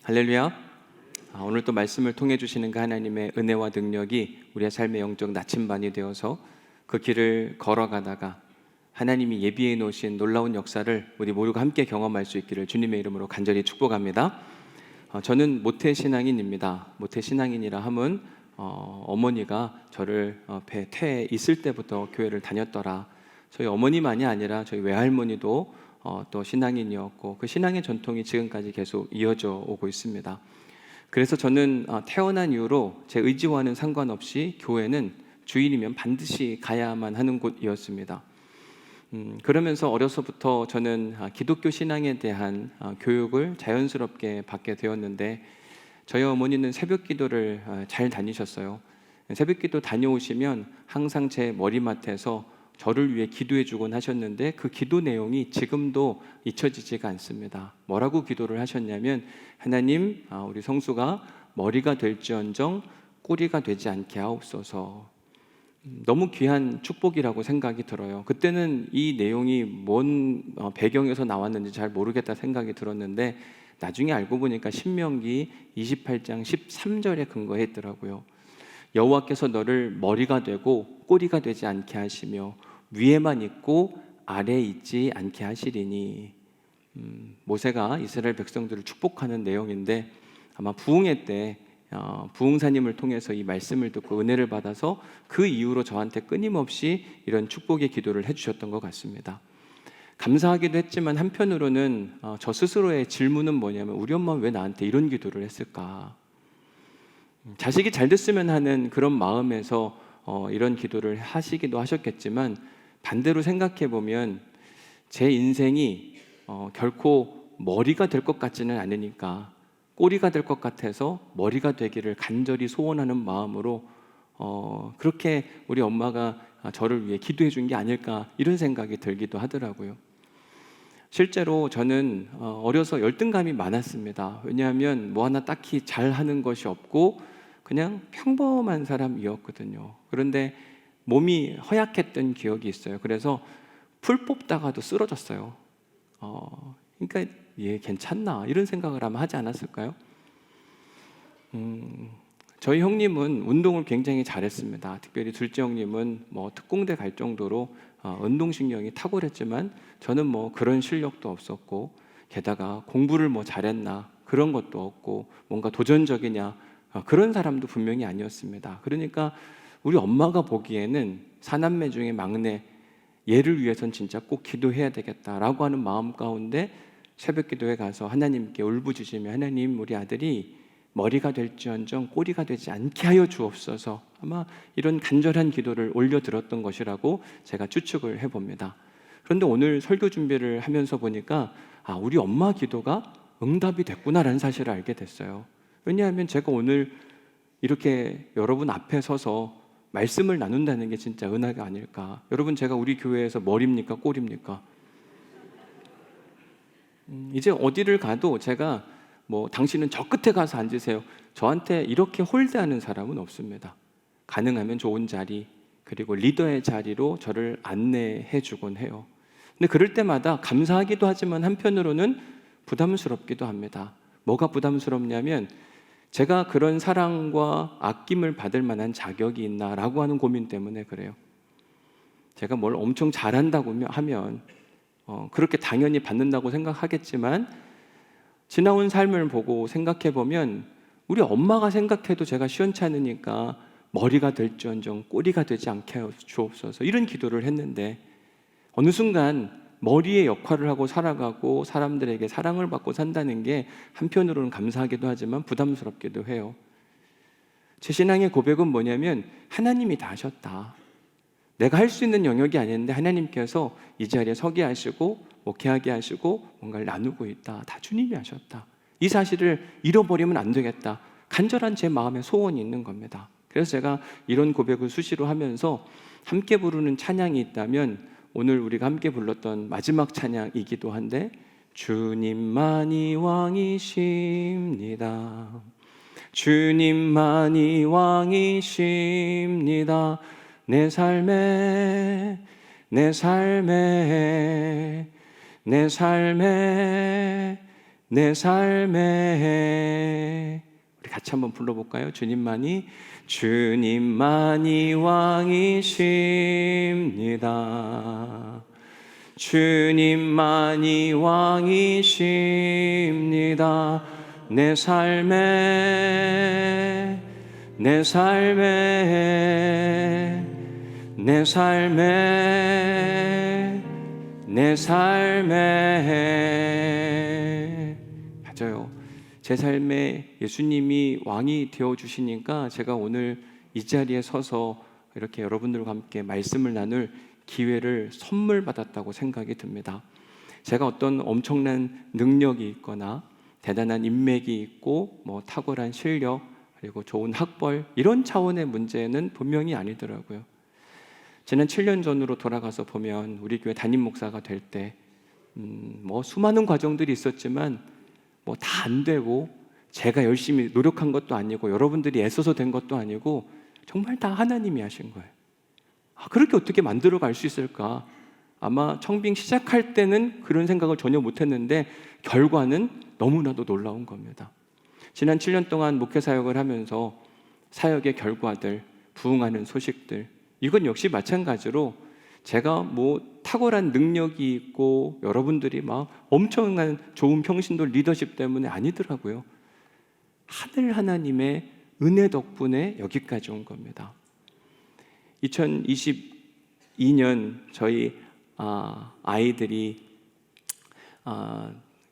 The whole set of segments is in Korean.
할렐루야. 오늘 또 말씀을 통해 주시는 그 하나님의 은혜와 능력이 우리의 삶의 영적 나침반이 되어서 그 길을 걸어가다가 하나님이 예비해 놓으신 놀라운 역사를 우리 모두가 함께 경험할 수 있기를 주님의 이름으로 간절히 축복합니다. 저는 모태신앙인입니다. 모태신앙인이라 함은 어머니가 저를 태에 있을 때부터 교회를 다녔더라. 저희 어머니만이 아니라 저희 외할머니도 또 신앙인이었고 그 신앙의 전통이 지금까지 계속 이어져 오고 있습니다. 그래서 저는 태어난 이후로 제 의지와는 상관없이 교회는 주일이면 반드시 가야만 하는 곳이었습니다. 그러면서 어려서부터 저는 기독교 신앙에 대한 교육을 자연스럽게 받게 되었는데 저희 어머니는 새벽 기도를 잘 다니셨어요. 새벽 기도 다녀오시면 항상 제 머리맡에서 저를 위해 기도해 주곤 하셨는데 그 기도 내용이 지금도 잊혀지지가 않습니다. 뭐라고 기도를 하셨냐면 하나님, 우리 성수가 머리가 될지언정 꼬리가 되지 않게 하옵소서. 너무 귀한 축복이라고 생각이 들어요. 그때는 이 내용이 뭔 배경에서 나왔는지 잘 모르겠다 생각이 들었는데 나중에 알고 보니까 신명기 28장 13절에 근거했더라고요. 여호와께서 너를 머리가 되고 꼬리가 되지 않게 하시며 위에만 있고 아래에 있지 않게 하시리니. 모세가 이스라엘 백성들을 축복하는 내용인데 아마 부흥회 때 부흥사님을 통해서 이 말씀을 듣고 은혜를 받아서 그 이후로 저한테 끊임없이 이런 축복의 기도를 해주셨던 것 같습니다. 감사하기도 했지만 한편으로는 저 스스로의 질문은 뭐냐면 우리 엄마는 왜 나한테 이런 기도를 했을까? 자식이 잘 됐으면 하는 그런 마음에서 이런 기도를 하시기도 하셨겠지만 반대로 생각해 보면 제 인생이 결코 머리가 될 것 같지는 않으니까 꼬리가 될 것 같아서 머리가 되기를 간절히 소원하는 마음으로 그렇게 우리 엄마가 저를 위해 기도해 준 게 아닐까 이런 생각이 들기도 하더라고요. 실제로 저는 어려서 열등감이 많았습니다. 왜냐하면 뭐 하나 딱히 잘하는 것이 없고 그냥 평범한 사람이었거든요. 그런데 몸이 허약했던 기억이 있어요. 그래서 풀 뽑다가도 쓰러졌어요. 그러니까 얘 괜찮나 이런 생각을 아마 하지 않았을까요? 저희 형님은 운동을 굉장히 잘했습니다. 특별히 둘째 형님은 뭐 특공대 갈 정도로 운동신경이 탁월했지만 저는 뭐 그런 실력도 없었고 게다가 공부를 뭐 잘했나 그런 것도 없고 뭔가 도전적이냐 그런 사람도 분명히 아니었습니다. 그러니까 우리 엄마가 보기에는 사남매 중에 막내 얘를 위해선 진짜 꼭 기도해야 되겠다라고 하는 마음 가운데 새벽 기도에 가서 하나님께 울부짖으며 하나님 우리 아들이 머리가 될지언정 꼬리가 되지 않게 하여 주옵소서 아마 이런 간절한 기도를 올려드렸던 것이라고 제가 추측을 해봅니다. 그런데 오늘 설교 준비를 하면서 보니까 우리 엄마 기도가 응답이 됐구나라는 사실을 알게 됐어요. 왜냐하면 제가 오늘 이렇게 여러분 앞에 서서 말씀을 나눈다는 게 진짜 은혜가 아닐까. 여러분 제가 우리 교회에서 머리입니까 꼬리입니까? 이제 어디를 가도 제가 뭐 당신은 저 끝에 가서 앉으세요 저한테 이렇게 홀대하는 사람은 없습니다. 가능하면 좋은 자리 그리고 리더의 자리로 저를 안내해 주곤 해요. 근데 그럴 때마다 감사하기도 하지만 한편으로는 부담스럽기도 합니다. 뭐가 부담스럽냐면 제가 그런 사랑과 아낌을 받을 만한 자격이 있나라고 하는 고민 때문에 그래요. 제가 뭘 엄청 잘한다고 하면 그렇게 당연히 받는다고 생각하겠지만 지나온 삶을 보고 생각해 보면 우리 엄마가 생각해도 제가 시원찮으니까 머리가 될지언정 꼬리가 되지 않게 하여 주옵소서 이런 기도를 했는데 어느 순간 머리의 역할을 하고 살아가고 사람들에게 사랑을 받고 산다는 게 한편으로는 감사하기도 하지만 부담스럽기도 해요. 제 신앙의 고백은 뭐냐면 하나님이 다 하셨다. 내가 할 수 있는 영역이 아닌데 하나님께서 이 자리에 서게 하시고 목회하게 하시고 뭔가를 나누고 있다. 다 주님이 하셨다. 이 사실을 잃어버리면 안 되겠다. 간절한 제 마음에 소원이 있는 겁니다. 그래서 제가 이런 고백을 수시로 하면서 함께 부르는 찬양이 있다면 오늘 우리가 함께 불렀던 마지막 찬양이기도 한데 주님만이 왕이십니다. 주님만이 왕이십니다. 내 삶에 내 삶에 내 삶에 내 삶에 같이 한번 불러볼까요? 주님만이 왕이십니다. 주님만이 왕이십니다. 내 삶에 맞아요. 제 삶에 예수님이 왕이 되어주시니까 제가 오늘 이 자리에 서서 이렇게 여러분들과 함께 말씀을 나눌 기회를 선물 받았다고 생각이 듭니다. 제가 어떤 엄청난 능력이 있거나 대단한 인맥이 있고 탁월한 실력 그리고 좋은 학벌 이런 차원의 문제는 분명히 아니더라고요. 지난 7년 전으로 돌아가서 보면 우리 교회 담임 목사가 될 때 수많은 과정들이 있었지만 다 안 되고 제가 열심히 노력한 것도 아니고 여러분들이 애써서 된 것도 아니고 정말 다 하나님이 하신 거예요. 그렇게 어떻게 만들어 갈 수 있을까? 아마 청빙 시작할 때는 그런 생각을 전혀 못했는데 결과는 너무나도 놀라운 겁니다. 지난 7년 동안 목회 사역을 하면서 사역의 결과들, 부응하는 소식들 이건 역시 마찬가지로 제가 탁월한 능력이 있고 여러분들이 막 엄청난 좋은 평신도 리더십 때문에 아니더라고요. 하늘 하나님의 은혜 덕분에 여기까지 온 겁니다. 2022년 저희 아이들이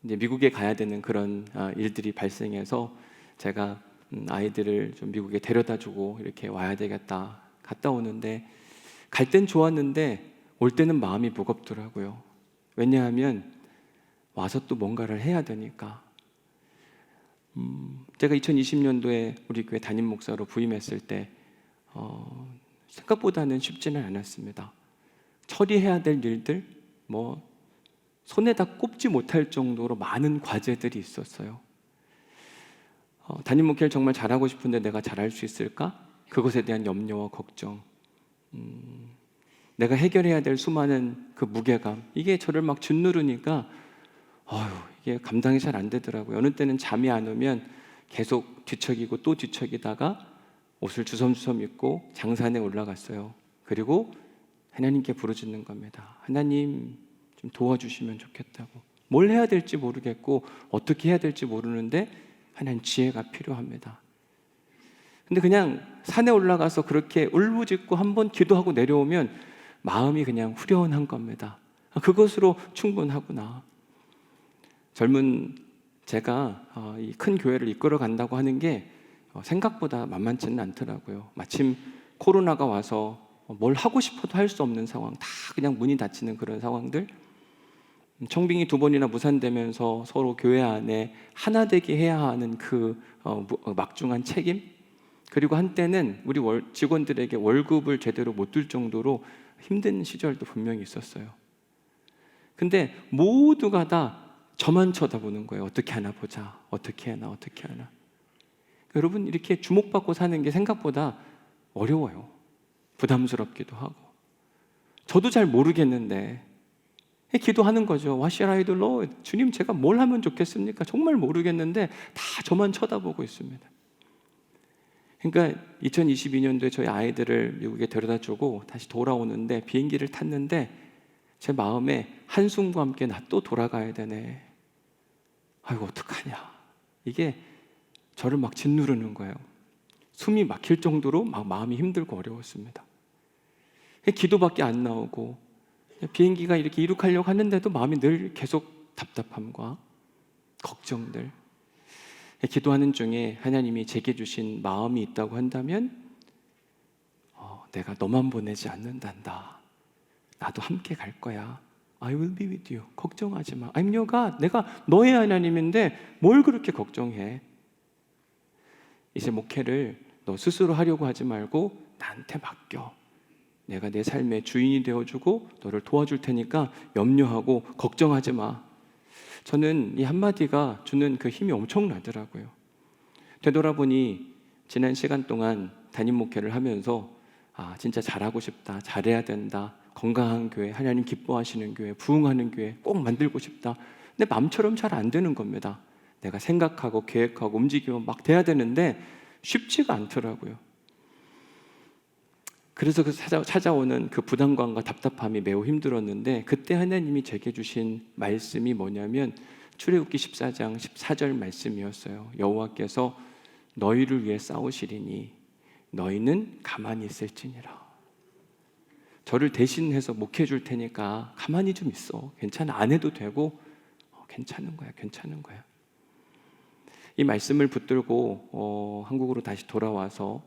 이제 미국에 가야 되는 그런 일들이 발생해서 제가 아이들을 좀 미국에 데려다주고 이렇게 와야 되겠다. 갔다 오는데 갈 땐 좋았는데 올 때는 마음이 무겁더라고요. 왜냐하면 와서 또 뭔가를 해야 되니까. 제가 2020년도에 우리 교회 담임 목사로 부임했을 때 생각보다는 쉽지는 않았습니다. 처리해야 될 일들 손에다 꼽지 못할 정도로 많은 과제들이 있었어요. 담임 목회를 정말 잘하고 싶은데 내가 잘할 수 있을까? 그것에 대한 염려와 걱정, 내가 해결해야 될 수많은 그 무게감 이게 저를 막 짓누르니까 이게 감당이 잘 안 되더라고요. 어느 때는 잠이 안 오면 계속 뒤척이고 또 뒤척이다가 옷을 주섬주섬 입고 장산에 올라갔어요. 그리고 하나님께 부르짖는 겁니다. 하나님 좀 도와주시면 좋겠다고. 뭘 해야 될지 모르겠고 어떻게 해야 될지 모르는데 하나님 지혜가 필요합니다. 근데 그냥 산에 올라가서 그렇게 울부짖고 한번 기도하고 내려오면 마음이 그냥 후련한 겁니다. 그것으로 충분하구나. 젊은 제가 이 큰 교회를 이끌어 간다고 하는 게 생각보다 만만치는 않더라고요. 마침 코로나가 와서 뭘 하고 싶어도 할 수 없는 상황, 다 그냥 문이 닫히는 그런 상황들, 청빙이 2번이나 무산되면서 서로 교회 안에 하나 되게 해야 하는 그 막중한 책임, 그리고 한때는 우리 직원들에게 월급을 제대로 못 줄 정도로 힘든 시절도 분명히 있었어요. 근데 모두가 다 저만 쳐다보는 거예요. 어떻게 하나 보자. 어떻게 하나. 여러분 이렇게 주목받고 사는 게 생각보다 어려워요. 부담스럽기도 하고. 저도 잘 모르겠는데 기도하는 거죠. What shall I do, Lord? 주님 제가 뭘 하면 좋겠습니까? 정말 모르겠는데 다 저만 쳐다보고 있습니다. 그러니까 2022년도에 저희 아이들을 미국에 데려다주고 다시 돌아오는데 비행기를 탔는데 제 마음에 한숨과 함께 나 또 돌아가야 되네. 아이고 어떡하냐. 이게 저를 막 짓누르는 거예요. 숨이 막힐 정도로 막 마음이 힘들고 어려웠습니다. 기도밖에 안 나오고 비행기가 이렇게 이륙하려고 하는데도 마음이 늘 계속 답답함과 걱정들. 기도하는 중에 하나님이 제게 주신 마음이 있다고 한다면 내가 너만 보내지 않는단다. 나도 함께 갈 거야. I will be with you. 걱정하지 마. I'm your God. 내가 너의 하나님인데 뭘 그렇게 걱정해? 이제 목회를 너 스스로 하려고 하지 말고 나한테 맡겨. 내가 내 삶의 주인이 되어주고 너를 도와줄 테니까 염려하고 걱정하지 마. 저는 이 한마디가 주는 그 힘이 엄청나더라고요. 되돌아보니 지난 시간 동안 담임 목회를 하면서 진짜 잘하고 싶다, 잘해야 된다, 건강한 교회, 하나님 기뻐하시는 교회, 부흥하는 교회 꼭 만들고 싶다. 근데 마음처럼 잘 안 되는 겁니다. 내가 생각하고 계획하고 움직이고 막 돼야 되는데 쉽지가 않더라고요. 그래서 그 찾아오는 그 부담감과 답답함이 매우 힘들었는데, 그때 하나님이 제게 주신 말씀이 뭐냐면 출애굽기 14장 14절 말씀이었어요. 여호와께서 너희를 위해 싸우시리니 너희는 가만히 있을지니라. 저를 대신해서 목회해 줄 테니까 가만히 좀 있어. 괜찮아. 안 해도 되고 괜찮은 거야. 괜찮은 거야. 이 말씀을 붙들고 한국으로 다시 돌아와서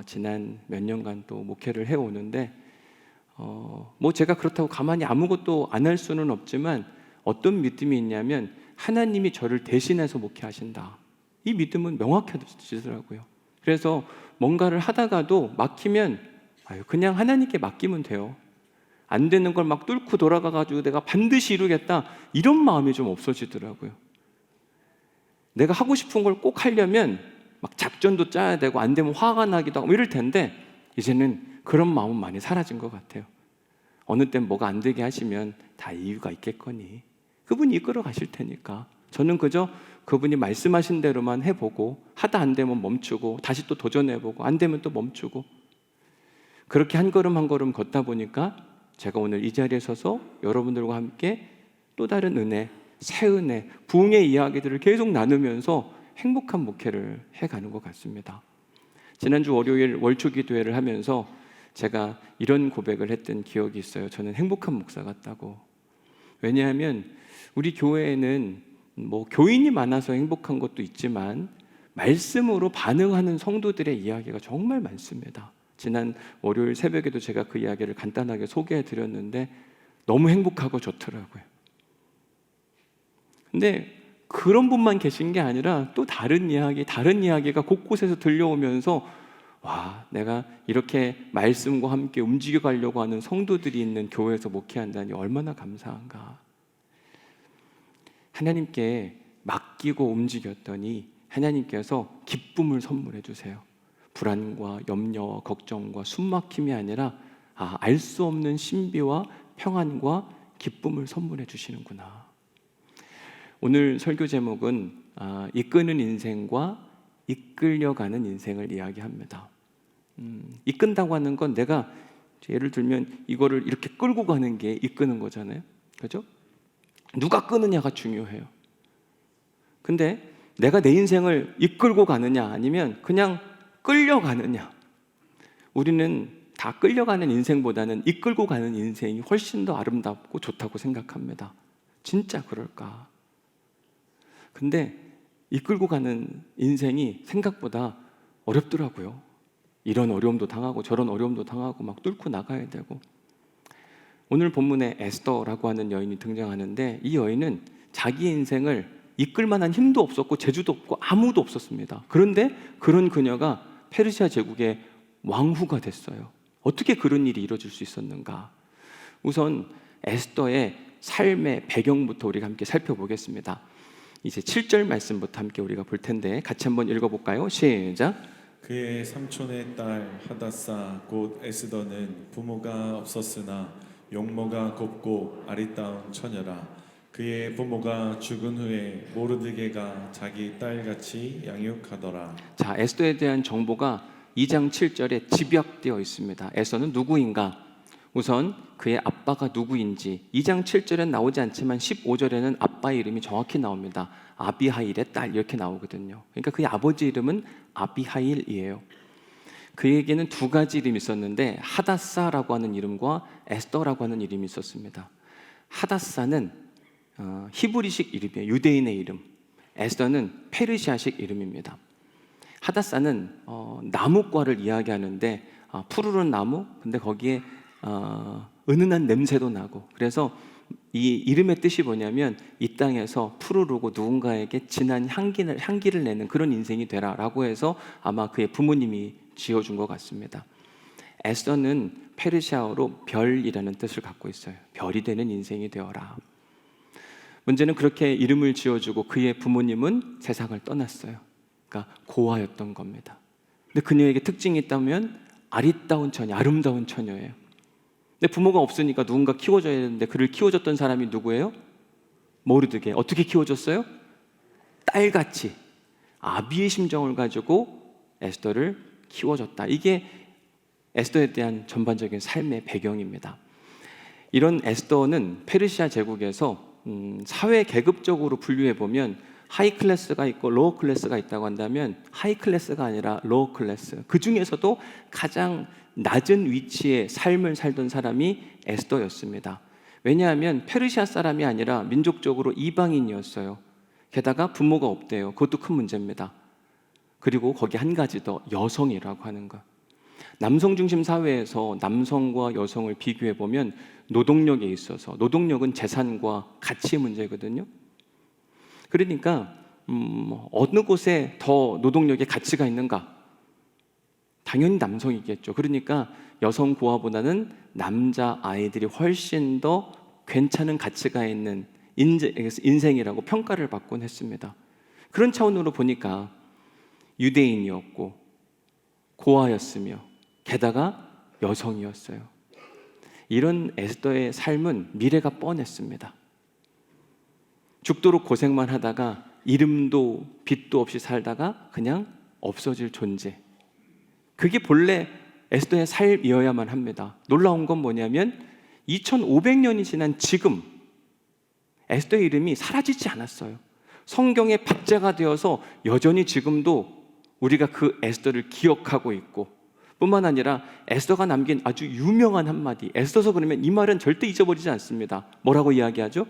지난 몇 년간 또 목회를 해오는데, 뭐 제가 그렇다고 가만히 아무것도 안 할 수는 없지만 어떤 믿음이 있냐면 하나님이 저를 대신해서 목회하신다. 이 믿음은 명확해지더라고요. 그래서 뭔가를 하다가도 막히면 그냥 하나님께 맡기면 돼요. 안 되는 걸 막 뚫고 돌아가가지고 내가 반드시 이루겠다, 이런 마음이 좀 없어지더라고요. 내가 하고 싶은 걸 꼭 하려면 막 작전도 짜야 되고 안 되면 화가 나기도 하고 이럴 텐데, 이제는 그런 마음은 많이 사라진 것 같아요. 어느 땐 뭐가 안 되게 하시면 다 이유가 있겠거니 그분이 이끌어 가실 테니까 저는 그저 그분이 말씀하신 대로만 해보고, 하다 안 되면 멈추고 다시 또 도전해보고 안 되면 또 멈추고, 그렇게 한 걸음 한 걸음 걷다 보니까 제가 오늘 이 자리에 서서 여러분들과 함께 또 다른 은혜, 새 은혜, 부흥의 이야기들을 계속 나누면서 행복한 목회를 해가는 것 같습니다. 지난주 월요일 월초 기도회를 하면서 제가 이런 고백을 했던 기억이 있어요. 저는 행복한 목사 같다고. 왜냐하면 우리 교회에는 뭐 교인이 많아서 행복한 것도 있지만 말씀으로 반응하는 성도들의 이야기가 정말 많습니다. 지난 월요일 새벽에도 제가 그 이야기를 간단하게 소개해 드렸는데 너무 행복하고 좋더라고요. 근데 그런 분만 계신 게 아니라 또 다른 이야기가 곳곳에서 들려오면서 와, 내가 이렇게 말씀과 함께 움직여 가려고 하는 성도들이 있는 교회에서 목회한다니 얼마나 감사한가. 하나님께 맡기고 움직였더니 하나님께서 기쁨을 선물해 주세요. 불안과 염려와 걱정과 숨막힘이 아니라 알 수 없는 신비와 평안과 기쁨을 선물해 주시는구나. 오늘 설교 제목은 이끄는 인생과 이끌려가는 인생을 이야기합니다. 이끈다고 하는 건 내가 예를 들면 이거를 이렇게 끌고 가는 게 이끄는 거잖아요. 그렇죠? 누가 끄느냐가 중요해요. 근데 내가 내 인생을 이끌고 가느냐 아니면 그냥 끌려가느냐. 우리는 다 끌려가는 인생보다는 이끌고 가는 인생이 훨씬 더 아름답고 좋다고 생각합니다. 진짜 그럴까? 근데 이끌고 가는 인생이 생각보다 어렵더라고요. 이런 어려움도 당하고 저런 어려움도 당하고 막 뚫고 나가야 되고. 오늘 본문에 에스더라고 하는 여인이 등장하는데 이 여인은 자기 인생을 이끌 만한 힘도 없었고 재주도 없고 아무도 없었습니다. 그런데 그런 그녀가 페르시아 제국의 왕후가 됐어요. 어떻게 그런 일이 이루어질 수 있었는가? 우선 에스더의 삶의 배경부터 우리가 함께 살펴보겠습니다. 이제 7절 말씀부터 함께 우리가 볼 텐데 같이 한번 읽어볼까요? 시작. 그의 삼촌의 딸 하닷사 곧 에스더는 부모가 없었으나 용모가 곱고 아리따운 처녀라. 그의 부모가 죽은 후에 모르드게가 자기 딸같이 양육하더라. 자, 에스더에 대한 정보가 2장 7절에 집약되어 있습니다. 에스더는 누구인가? 우선 그의 아빠가 누구인지 2장 7절엔 나오지 않지만 15절에는 아빠의 이름이 정확히 나옵니다. 아비하일의 딸 이렇게 나오거든요. 그러니까 그의 아버지 이름은 아비하일이에요. 그에게는 두 가지 이름이 있었는데 하닷사라고 하는 이름과 에스더라고 하는 이름이 있었습니다. 하닷사는 히브리식 이름이에요. 유대인의 이름. 에스더는 페르시아식 이름입니다. 하닷사는 나무과를 이야기하는데 푸르른 나무, 근데 거기에 은은한 냄새도 나고, 그래서 이 이름의 뜻이 뭐냐면 이 땅에서 푸르르고 누군가에게 진한 향기를 내는 그런 인생이 되라라고 해서 아마 그의 부모님이 지어준 것 같습니다. 에스더는 페르시아어로 별이라는 뜻을 갖고 있어요. 별이 되는 인생이 되어라. 문제는 그렇게 이름을 지어주고 그의 부모님은 세상을 떠났어요. 그러니까 고아였던 겁니다. 근데 그녀에게 특징이 있다면 아리따운 처녀, 아름다운 처녀예요. 근데 부모가 없으니까 누군가 키워줘야 되는데 그를 키워줬던 사람이 누구예요? 모르드게. 어떻게 키워줬어요? 딸같이 아비의 심정을 가지고 에스더를 키워줬다. 이게 에스더에 대한 전반적인 삶의 배경입니다. 이런 에스더는 페르시아 제국에서 사회 계급적으로 분류해 보면 하이 클래스가 있고 로어 클래스가 있다고 한다면 하이 클래스가 아니라 로어 클래스, 그 중에서도 가장 낮은 위치의 삶을 살던 사람이 에스더였습니다. 왜냐하면 페르시아 사람이 아니라 민족적으로 이방인이었어요. 게다가 부모가 없대요. 그것도 큰 문제입니다. 그리고 거기 한 가지 더, 여성이라고 하는 것. 남성 중심 사회에서 남성과 여성을 비교해 보면 노동력에 있어서, 노동력은 재산과 가치의 문제거든요. 그러니까 어느 곳에 더 노동력의 가치가 있는가? 당연히 남성이겠죠. 그러니까 여성 고아보다는 남자 아이들이 훨씬 더 괜찮은 가치가 있는 인생이라고 평가를 받곤 했습니다. 그런 차원으로 보니까 유대인이었고 고아였으며 게다가 여성이었어요. 이런 에스더의 삶은 미래가 뻔했습니다. 죽도록 고생만 하다가 이름도 빛도 없이 살다가 그냥 없어질 존재. 그게 본래 에스더의 삶이어야만 합니다. 놀라운 건 뭐냐면 2500년이 지난 지금 에스더의 이름이 사라지지 않았어요. 성경의 박제가 되어서 여전히 지금도 우리가 그 에스더를 기억하고 있고, 뿐만 아니라 에스더가 남긴 아주 유명한 한마디, 에스더서 그러면 이 말은 절대 잊어버리지 않습니다. 뭐라고 이야기하죠?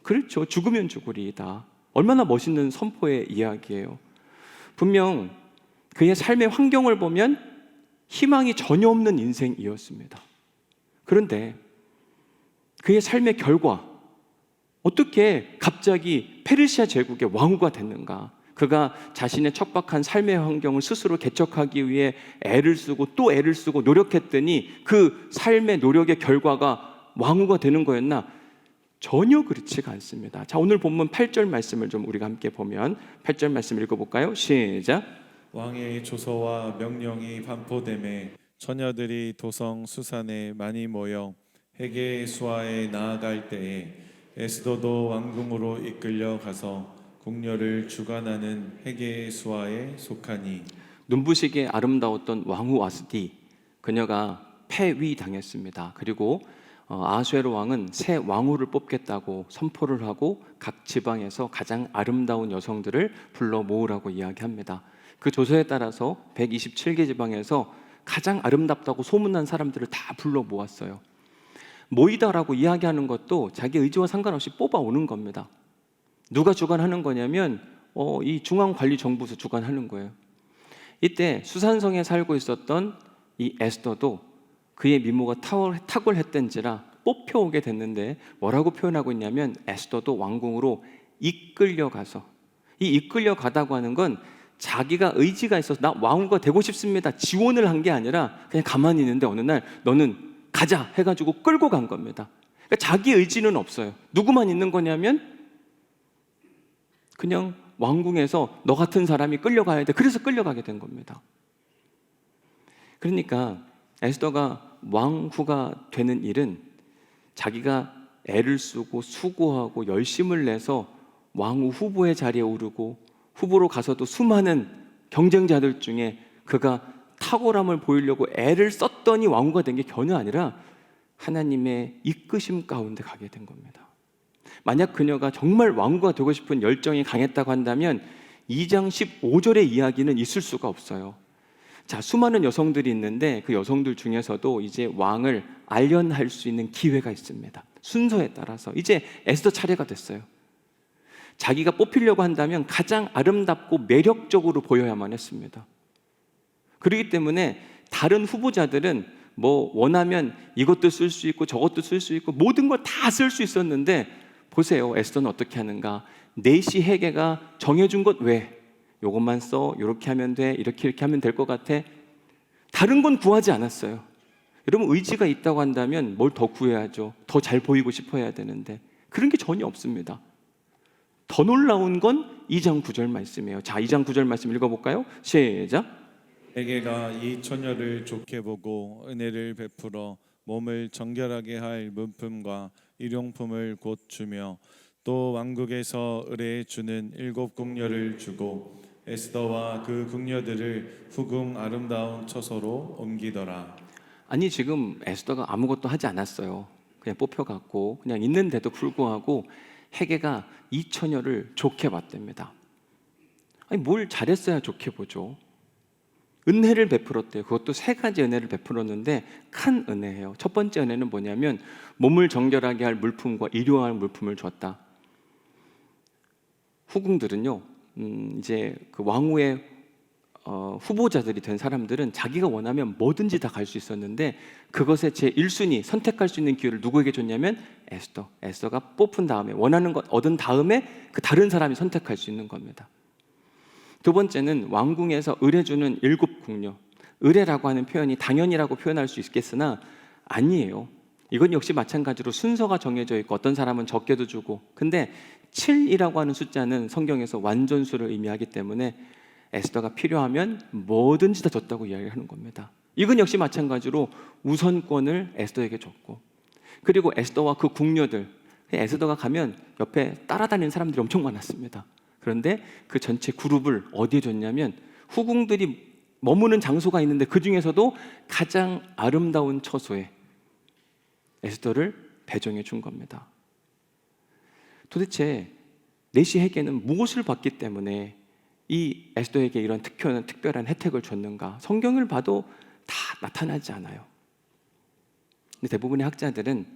그렇죠. 죽으면 죽으리이다. 얼마나 멋있는 선포의 이야기예요. 분명 그의 삶의 환경을 보면 희망이 전혀 없는 인생이었습니다. 그런데 그의 삶의 결과, 어떻게 갑자기 페르시아 제국의 왕후가 됐는가? 그가 자신의 척박한 삶의 환경을 스스로 개척하기 위해 애를 쓰고 또 애를 쓰고 노력했더니 그 삶의 노력의 결과가 왕후가 되는 거였나? 전혀 그렇지가 않습니다. 자, 오늘 본문 8절 말씀을 좀 우리가 함께 보면 8절 말씀 읽어볼까요? 시작. 왕의 조서와 명령이 반포됨에 처녀들이 도성 수산에 많이 모여 헤게 수하에 나아갈 때에 에스더도 왕궁으로 이끌려 가서 궁녀를 주관하는 헤게 수하에 속하니. 눈부시게 아름다웠던 왕후 와스디, 그녀가 폐위당했습니다. 그리고 아수에로 왕은 새 왕후를 뽑겠다고 선포를 하고 각 지방에서 가장 아름다운 여성들을 불러 모으라고 이야기합니다. 그 조서에 따라서 127개 지방에서 가장 아름답다고 소문난 사람들을 다 불러 모았어요. 모이다라고 이야기하는 것도 자기 의지와 상관없이 뽑아오는 겁니다. 누가 주관하는 거냐면 이 중앙관리정부에서 주관하는 거예요. 이때 수산성에 살고 있었던 이 에스더도 그의 미모가 탁월했던지라 뽑혀오게 됐는데 뭐라고 표현하고 있냐면 에스더도 왕궁으로 이끌려가서, 이 이끌려가다고 하는 건 자기가 의지가 있어서 나 왕후가 되고 싶습니다 지원을 한 게 아니라 그냥 가만히 있는데 어느 날 너는 가자 해가지고 끌고 간 겁니다. 그러니까 자기 의지는 없어요. 누구만 있는 거냐면 그냥 왕궁에서 너 같은 사람이 끌려가야 돼. 그래서 끌려가게 된 겁니다. 그러니까 에스더가 왕후가 되는 일은 자기가 애를 쓰고 수고하고 열심을 내서 왕후 후보의 자리에 오르고 후보로 가서도 수많은 경쟁자들 중에 그가 탁월함을 보이려고 애를 썼더니 왕후가 된 게 전혀 아니라 하나님의 이끄심 가운데 가게 된 겁니다. 만약 그녀가 정말 왕후가 되고 싶은 열정이 강했다고 한다면 2장 15절의 이야기는 있을 수가 없어요. 자, 수많은 여성들이 있는데 그 여성들 중에서도 이제 왕을 알련할 수 있는 기회가 있습니다. 순서에 따라서 이제 에스더 차례가 됐어요. 자기가 뽑히려고 한다면 가장 아름답고 매력적으로 보여야만 했습니다. 그렇기 때문에 다른 후보자들은 뭐 원하면 이것도 쓸 수 있고 저것도 쓸 수 있고 모든 걸 다 쓸 수 있었는데 보세요. 에스더는 어떻게 하는가? 내시 헤게가 정해준 것 왜? 요것만 써, 이렇게 하면 돼, 이렇게 하면 될 것 같아. 다른 건 구하지 않았어요. 여러분 의지가 있다고 한다면 뭘 더 구해야죠. 더 잘 보이고 싶어 해야 되는데 그런 게 전혀 없습니다. 더 놀라운 건 2장 9절 말씀이에요. 자, 2장 9절 말씀 읽어볼까요? 시작. 헤게가 이 처녀를 좋게 보고 은혜를 베풀어 몸을 정결하게 할 문품과 일용품을 곧 주며 또 왕국에서 의뢰해 주는 7 궁녀를 주고 에스더와 그 궁녀들을 후궁 아름다운 처소로 옮기더라. 아니 지금 에스더가 아무것도 하지 않았어요. 그냥 뽑혀갖고 그냥 있는데도 불구하고 헤게가 이 처녀를 좋게 봤답니다. 아니 뭘 잘했어야 좋게 보죠. 은혜를 베풀었대요. 그것도 3가지 은혜를 베풀었는데 큰 은혜예요. 첫 번째 은혜는 뭐냐면 몸을 정결하게 할 물품과 일용할 물품을 줬다. 후궁들은요, 이제 그 왕후의 후보자들이 된 사람들은 자기가 원하면 뭐든지 다 갈 수 있었는데 그것의 제 1순위 선택할 수 있는 기회를 누구에게 줬냐면 에스더가 뽑힌 다음에 원하는 것 얻은 다음에 그 다른 사람이 선택할 수 있는 겁니다. 두 번째는 왕궁에서 의뢰주는 7 궁녀. 의뢰라고 하는 표현이 당연이라고 표현할 수 있겠으나 아니에요. 이건 역시 마찬가지로 순서가 정해져 있고 어떤 사람은 적게도 주고, 근데 7이라고 하는 숫자는 성경에서 완전수를 의미하기 때문에 에스더가 필요하면 뭐든지 다 줬다고 이야기하는 겁니다. 이건 역시 마찬가지로 우선권을 에스더에게 줬고, 그리고 에스더와 그 궁녀들, 에스더가 가면 옆에 따라다니는 사람들이 엄청 많았습니다. 그런데 그 전체 그룹을 어디에 줬냐면 후궁들이 머무는 장소가 있는데 그 중에서도 가장 아름다운 처소에 에스더를 배정해 준 겁니다. 도대체 내시 헤게는 무엇을 받기 때문에 이 에스더에게 이런 특별한 혜택을 줬는가? 성경을 봐도 다 나타나지 않아요. 근데 대부분의 학자들은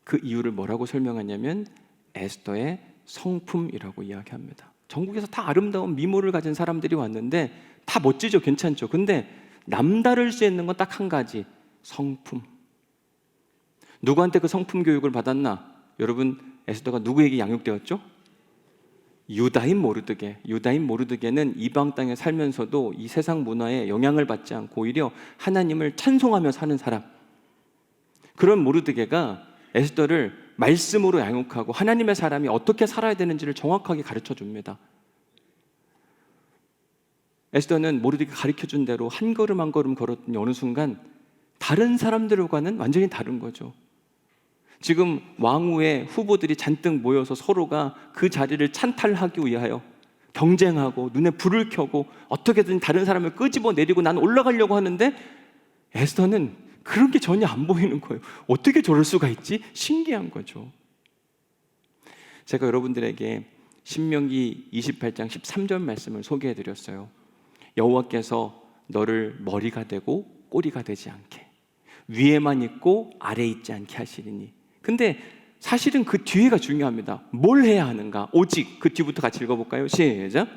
그 이유를 뭐라고 설명하냐면 에스더의 성품이라고 이야기합니다. 전국에서 다 아름다운 미모를 가진 사람들이 왔는데 다 멋지죠, 괜찮죠. 근데 남다를 수 있는 건 딱 한 가지, 성품. 누구한테 그 성품 교육을 받았나? 여러분, 에스더가 누구에게 양육되었죠? 유다인 모르드게. 유다인 모르드게는 이방 땅에 살면서도 이 세상 문화에 영향을 받지 않고 오히려 하나님을 찬송하며 사는 사람. 그런 모르드게가 에스더를 말씀으로 양육하고 하나님의 사람이 어떻게 살아야 되는지를 정확하게 가르쳐 줍니다. 에스더는 모르드게가 가르쳐준 대로 한 걸음 한 걸음 걸었더니 어느 순간 다른 사람들과는 완전히 다른 거죠. 지금 왕후의 후보들이 잔뜩 모여서 서로가 그 자리를 찬탈하기 위하여 경쟁하고 눈에 불을 켜고 어떻게든 다른 사람을 끄집어내리고 난 올라가려고 하는데 에스더는 그런 게 전혀 안 보이는 거예요. 어떻게 저럴 수가 있지? 신기한 거죠. 제가 여러분들에게 신명기 28장 13절 말씀을 소개해 드렸어요. 여호와께서 너를 머리가 되고 꼬리가 되지 않게, 위에만 있고 아래에 있지 않게 하시리니. 근데 사실은 그 뒤에가 중요합니다. 뭘 해야 하는가? 오직, 그 뒤부터 같이 읽어볼까요? 시작.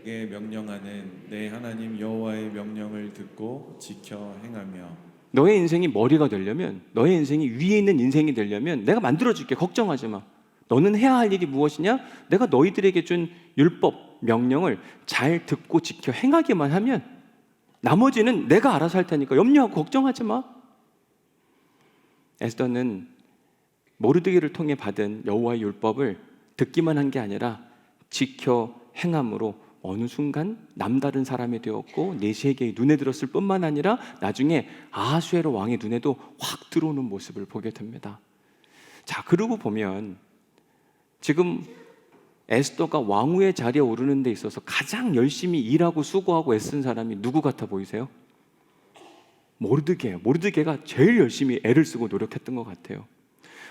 내 명령하는 내 하나님 여호와의 명령을 듣고 지켜 행하며. 너의 인생이 머리가 되려면, 너의 인생이 위에 있는 인생이 되려면 내가 만들어줄게. 걱정하지 마. 너는 해야 할 일이 무엇이냐? 내가 너희들에게 준 율법, 명령을 잘 듣고 지켜 행하기만 하면 나머지는 내가 알아서 할 테니까 염려하고 걱정하지 마. 에스더는 모르드게를 통해 받은 여호와의 율법을 듣기만 한 게 아니라 지켜 행함으로 어느 순간 남다른 사람이 되었고 내시에게 눈에 들었을 뿐만 아니라 나중에 아하수에로 왕의 눈에도 확 들어오는 모습을 보게 됩니다. 자, 그러고 보면 지금 에스더가 왕후의 자리에 오르는 데 있어서 가장 열심히 일하고 수고하고 애쓴 사람이 누구 같아 보이세요? 모르드게예요. 모르드게가 제일 열심히 애를 쓰고 노력했던 것 같아요.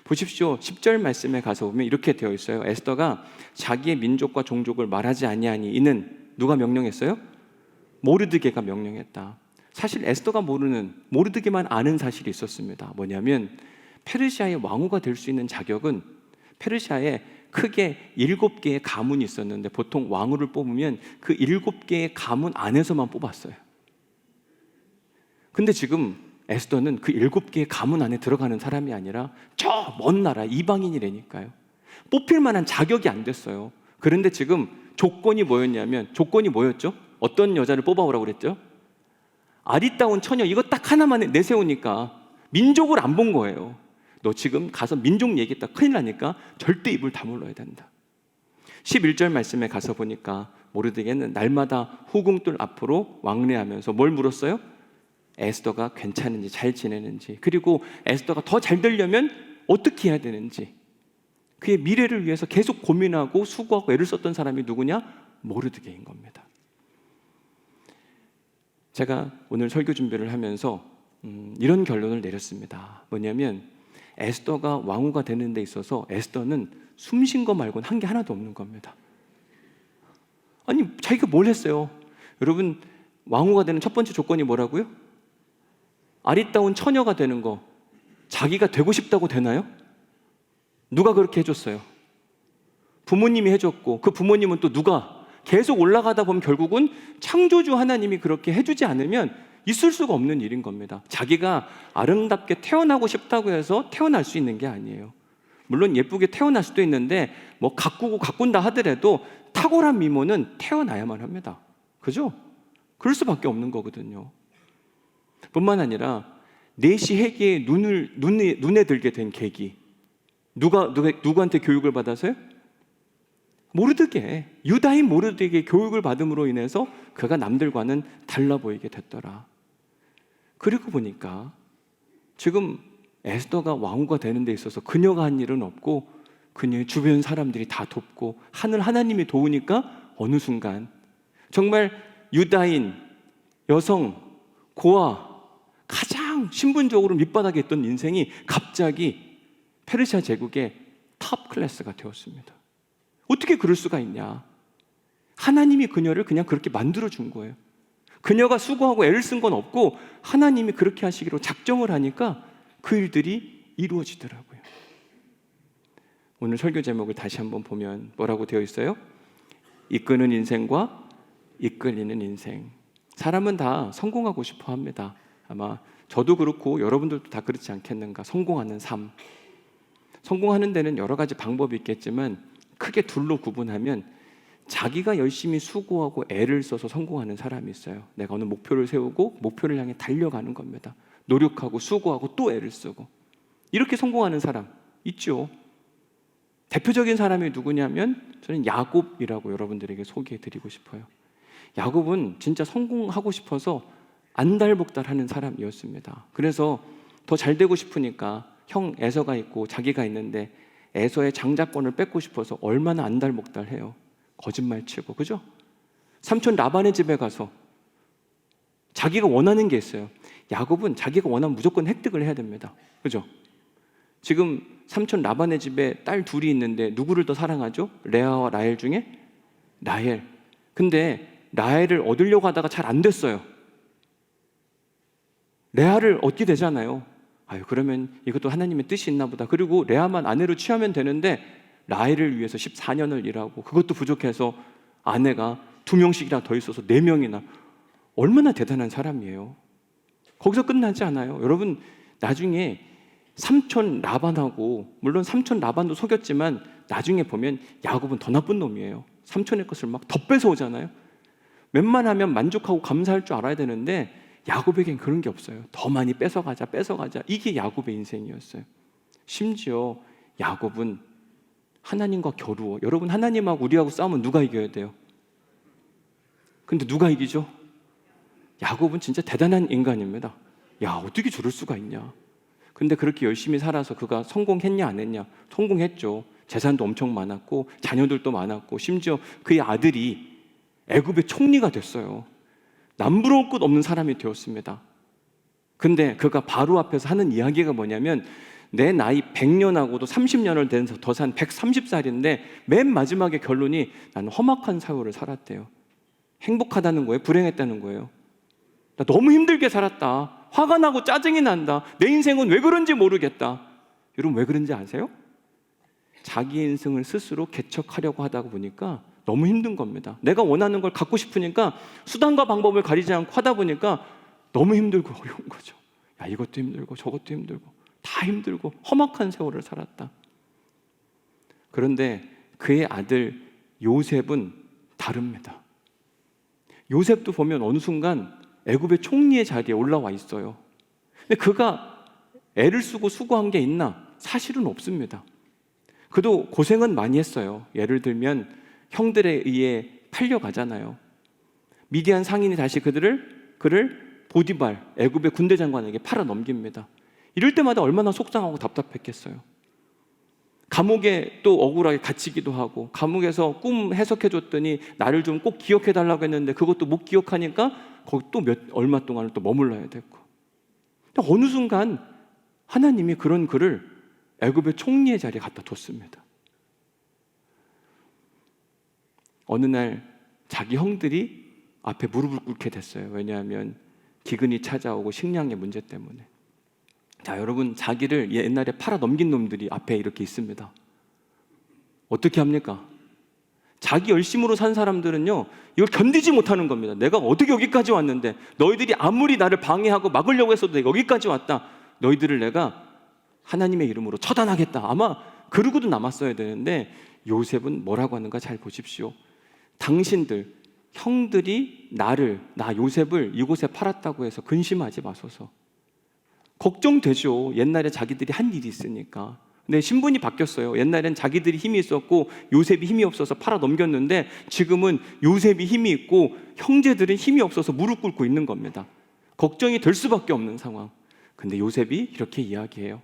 보십시오. 10절 말씀에 가서 보면 이렇게 되어 있어요. 에스더가 자기의 민족과 종족을 말하지 아니하니 이는 누가 명령했어요? 모르드게가 명령했다. 사실 에스더가 모르는, 모르드게만 아는 사실이 있었습니다. 뭐냐면 페르시아의 왕후가 될 수 있는 자격은 페르시아에 크게 7개의 가문이 있었는데 보통 왕후를 뽑으면 그 7개의 가문 안에서만 뽑았어요. 근데 지금 에스더는 그 7개의 가문 안에 들어가는 사람이 아니라 저 먼 나라 이방인이라니까요. 뽑힐 만한 자격이 안 됐어요. 그런데 지금 조건이 뭐였냐면, 조건이 뭐였죠? 어떤 여자를 뽑아오라고 그랬죠? 아리따운 처녀, 이거 딱 하나만 내세우니까 민족을 안 본 거예요. 너 지금 가서 민족 얘기했다 큰일 나니까 절대 입을 다물어야 된다. 11절 말씀에 가서 보니까 모르드게는 날마다 후궁들 앞으로 왕래하면서 뭘 물었어요? 에스더가 괜찮은지 잘 지내는지, 그리고 에스더가 더 잘 되려면 어떻게 해야 되는지, 그의 미래를 위해서 계속 고민하고 수고하고 애를 썼던 사람이 누구냐? 모르드게인 겁니다. 제가 오늘 설교 준비를 하면서 이런 결론을 내렸습니다. 뭐냐면 에스더가 왕후가 되는 데 있어서 에스더는 숨쉰 거 말고는 한 게 하나도 없는 겁니다. 아니, 자기가 뭘 했어요? 여러분, 왕후가 되는 첫 번째 조건이 뭐라고요? 아리따운 처녀가 되는 거. 자기가 되고 싶다고 되나요? 누가 그렇게 해줬어요? 부모님이 해줬고, 그 부모님은 또 누가? 계속 올라가다 보면 결국은 창조주 하나님이 그렇게 해주지 않으면 있을 수가 없는 일인 겁니다. 자기가 아름답게 태어나고 싶다고 해서 태어날 수 있는 게 아니에요. 물론 예쁘게 태어날 수도 있는데 뭐 가꾼다 하더라도 탁월한 미모는 태어나야만 합니다. 그죠? 그럴 수밖에 없는 거거든요. 뿐만 아니라 내시 회개에 눈에 들게 된 계기, 누구한테 교육을 받아서요? 모르드게, 유다인 모르드게 교육을 받음으로 인해서 그가 남들과는 달라 보이게 됐더라. 그리고 보니까 지금 에스더가 왕후가 되는 데 있어서 그녀가 한 일은 없고 그녀의 주변 사람들이 다 돕고 하늘 하나님이 도우니까 어느 순간 정말 유다인 여성 고아, 가장 신분적으로 밑바닥에 있던 인생이 갑자기 페르시아 제국의 탑 클래스가 되었습니다. 어떻게 그럴 수가 있냐? 하나님이 그녀를 그냥 그렇게 만들어준 거예요. 그녀가 수고하고 애를 쓴 건 없고 하나님이 그렇게 하시기로 작정을 하니까 그 일들이 이루어지더라고요. 오늘 설교 제목을 다시 한번 보면 뭐라고 되어 있어요? 이끄는 인생과 이끌리는 인생. 사람은 다 성공하고 싶어 합니다. 아마 저도 그렇고 여러분들도 다 그렇지 않겠는가? 성공하는 삶. 성공하는 데는 여러 가지 방법이 있겠지만 크게 둘로 구분하면 자기가 열심히 수고하고 애를 써서 성공하는 사람이 있어요. 내가 어느 목표를 세우고 목표를 향해 달려가는 겁니다. 노력하고 수고하고 또 애를 쓰고 이렇게 성공하는 사람 있죠. 대표적인 사람이 누구냐면 저는 야곱이라고 여러분들에게 소개해드리고 싶어요. 야곱은 진짜 성공하고 싶어서 안달복달하는 사람이었습니다. 그래서 더 잘 되고 싶으니까 형 에서가 있고 자기가 있는데 에서의 장자권을 뺏고 싶어서 얼마나 안달복달해요. 거짓말 치고, 그죠? 삼촌 라반의 집에 가서 자기가 원하는 게 있어요. 야곱은 자기가 원하면 무조건 획득을 해야 됩니다. 그죠? 지금 삼촌 라반의 집에 딸 둘이 있는데 누구를 더 사랑하죠? 레아와 라헬 중에 라헬. 근데 라헬을 얻으려고 하다가 잘 안 됐어요. 레아를 얻게 되잖아요. 아유, 그러면 이것도 하나님의 뜻이 있나 보다. 그리고 레아만 아내로 취하면 되는데 라헬을 위해서 14년을 일하고 그것도 부족해서 아내가 2명씩이나 더 있어서 4명이나. 얼마나 대단한 사람이에요. 거기서 끝나지 않아요. 여러분, 나중에 삼촌 라반하고, 물론 삼촌 라반도 속였지만 나중에 보면 야곱은 더 나쁜 놈이에요. 삼촌의 것을 막 더 뺏어오잖아요. 웬만하면 만족하고 감사할 줄 알아야 되는데 야곱에겐 그런 게 없어요. 더 많이 뺏어가자. 이게 야곱의 인생이었어요. 심지어 야곱은 하나님과 겨루어. 여러분, 하나님하고 우리하고 싸우면 누가 이겨야 돼요? 근데 누가 이기죠? 야곱은 진짜 대단한 인간입니다. 야, 어떻게 저럴 수가 있냐? 근데 그렇게 열심히 살아서 그가 성공했냐 안 했냐? 성공했죠. 재산도 엄청 많았고 자녀들도 많았고 심지어 그의 아들이 애굽의 총리가 됐어요. 남부러울 것 없는 사람이 되었습니다. 근데 그가 바로 앞에서 하는 이야기가 뭐냐면 내 나이 100년하고도 30년을 더 산 130살인데 맨 마지막에 결론이 나는 험악한 사유를 살았대요. 행복하다는 거예요? 불행했다는 거예요? 나 너무 힘들게 살았다. 화가 나고 짜증이 난다. 내 인생은 왜 그런지 모르겠다. 여러분, 왜 그런지 아세요? 자기 인생을 스스로 개척하려고 하다 보니까 너무 힘든 겁니다. 내가 원하는 걸 갖고 싶으니까 수단과 방법을 가리지 않고 하다 보니까 너무 힘들고 어려운 거죠. 야, 이것도 힘들고 저것도 힘들고 다 힘들고 험악한 세월을 살았다. 그런데 그의 아들 요셉은 다릅니다. 요셉도 보면 어느 순간 애굽의 총리의 자리에 올라와 있어요. 근데 그가 애를 쓰고 수고한 게 있나? 사실은 없습니다. 그도 고생은 많이 했어요. 예를 들면 형들에 의해 팔려가잖아요. 미디안 상인이 다시 그를 보디발, 애굽의 군대 장관에게 팔아 넘깁니다. 이럴 때마다 얼마나 속상하고 답답했겠어요. 감옥에 또 억울하게 갇히기도 하고, 감옥에서 꿈 해석해 줬더니 나를 좀 꼭 기억해 달라고 했는데 그것도 못 기억하니까 거기 또 얼마 동안을 또 머물러야 됐고, 어느 순간 하나님이 그런 그를 애굽의 총리의 자리에 갖다 뒀습니다. 어느 날 자기 형들이 앞에 무릎을 꿇게 됐어요. 왜냐하면 기근이 찾아오고 식량의 문제 때문에. 자, 여러분, 자기를 옛날에 팔아 넘긴 놈들이 앞에 이렇게 있습니다. 어떻게 합니까? 자기 열심으로 산 사람들은요, 이걸 견디지 못하는 겁니다. 내가 어떻게 여기까지 왔는데, 너희들이 아무리 나를 방해하고 막으려고 했어도 내가 여기까지 왔다. 너희들을 내가 하나님의 이름으로 처단하겠다. 아마 그러고도 남았어야 되는데, 요셉은 뭐라고 하는가 잘 보십시오. 당신들, 형들이 나 요셉을 이곳에 팔았다고 해서 근심하지 마소서. 걱정되죠. 옛날에 자기들이 한 일이 있으니까. 근데 신분이 바뀌었어요. 옛날엔 자기들이 힘이 있었고 요셉이 힘이 없어서 팔아 넘겼는데, 지금은 요셉이 힘이 있고 형제들은 힘이 없어서 무릎 꿇고 있는 겁니다. 걱정이 될 수밖에 없는 상황. 근데 요셉이 이렇게 이야기해요.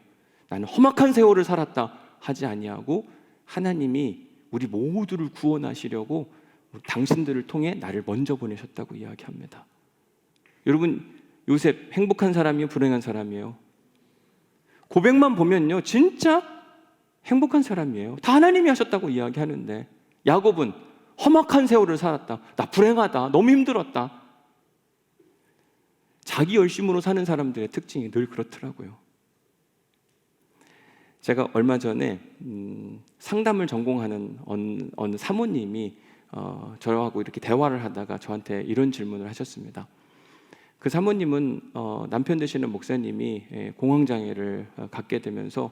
나는 험악한 세월을 살았다 하지 아니하고, 하나님이 우리 모두를 구원하시려고 당신들을 통해 나를 먼저 보내셨다고 이야기합니다. 여러분, 요셉 행복한 사람이에요? 불행한 사람이에요? 고백만 보면요, 진짜 행복한 사람이에요. 다 하나님이 하셨다고 이야기하는데, 야곱은 험악한 세월을 살았다. 나 불행하다. 너무 힘들었다. 자기 열심으로 사는 사람들의 특징이 늘 그렇더라고요. 제가 얼마 전에 상담을 전공하는 어느 사모님이 저하고 이렇게 대화를 하다가 저한테 이런 질문을 하셨습니다. 그 사모님은 남편 되시는 목사님이 공황장애를 갖게 되면서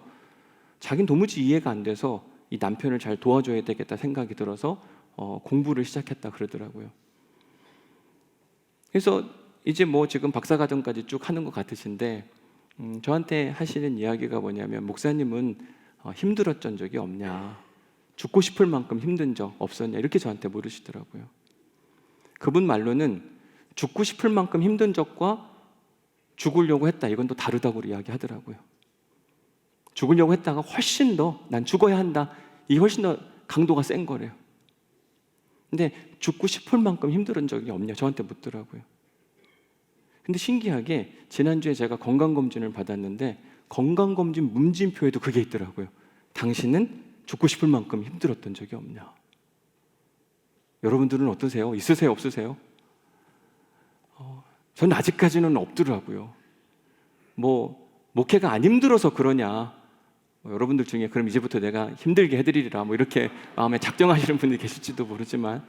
자기는 도무지 이해가 안 돼서 이 남편을 잘 도와줘야 되겠다 생각이 들어서 공부를 시작했다 그러더라고요. 그래서 이제 뭐 지금 박사과정까지 쭉 하는 것 같으신데, 저한테 하시는 이야기가 뭐냐면, 목사님은 힘들었던 적이 없냐, 죽고 싶을 만큼 힘든 적 없었냐, 이렇게 저한테 물으시더라고요. 그분 말로는 죽고 싶을 만큼 힘든 적과 죽으려고 했다, 이건 또 다르다고 이야기하더라고요. 죽으려고 했다가 훨씬 더 난 죽어야 한다, 이게 훨씬 더 강도가 센 거래요. 근데 죽고 싶을 만큼 힘들은 적이 없냐 저한테 묻더라고요. 근데 신기하게 지난주에 제가 건강검진을 받았는데, 건강검진 문진표에도 그게 있더라고요. 당신은 죽고 싶을 만큼 힘들었던 적이 없냐. 여러분들은 어떠세요? 있으세요? 없으세요? 저는 아직까지는 없더라고요. 뭐 목회가 안 힘들어서 그러냐, 여러분들 중에 그럼 이제부터 내가 힘들게 해드리리라 뭐 이렇게 마음에 작정하시는 분들이 계실지도 모르지만,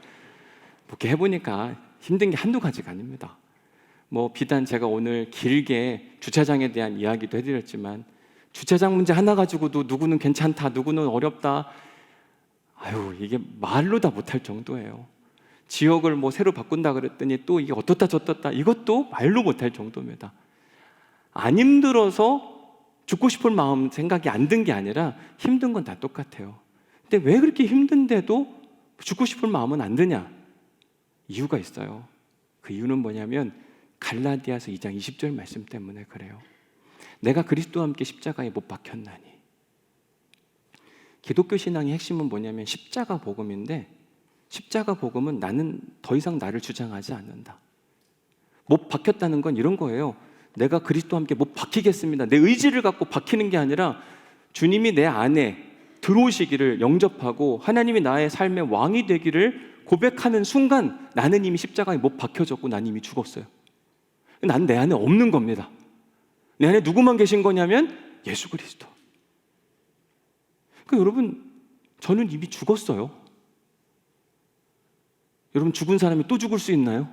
목회 해보니까 힘든 게 한두 가지가 아닙니다. 뭐 비단 제가 오늘 길게 주차장에 대한 이야기도 해드렸지만, 주차장 문제 하나 가지고도 누구는 괜찮다, 누구는 어렵다, 이게 말로 다 못할 정도예요. 지역을 뭐 새로 바꾼다 그랬더니 또 이게 어떻다 저떻다, 이것도 말로 못할 정도입니다. 안 힘들어서 죽고 싶을 마음 생각이 안 든 게 아니라, 힘든 건 다 똑같아요. 근데 왜 그렇게 힘든데도 죽고 싶을 마음은 안 드냐? 이유가 있어요. 그 이유는 뭐냐면 갈라디아서 2장 20절 말씀 때문에 그래요. 내가 그리스도와 함께 십자가에 못 박혔나니. 기독교 신앙의 핵심은 뭐냐면 십자가 복음인데, 십자가 복음은 나는 더 이상 나를 주장하지 않는다. 못 박혔다는 건 이런 거예요. 내가 그리스도와 함께 못 박히겠습니다. 내 의지를 갖고 박히는 게 아니라, 주님이 내 안에 들어오시기를 영접하고 하나님이 나의 삶의 왕이 되기를 고백하는 순간, 나는 이미 십자가에 못 박혀졌고 난 이미 죽었어요. 난 내 안에 없는 겁니다. 내 안에 누구만 계신 거냐면 예수 그리스도. 그러니까 여러분, 저는 이미 죽었어요. 여러분, 죽은 사람이 또 죽을 수 있나요?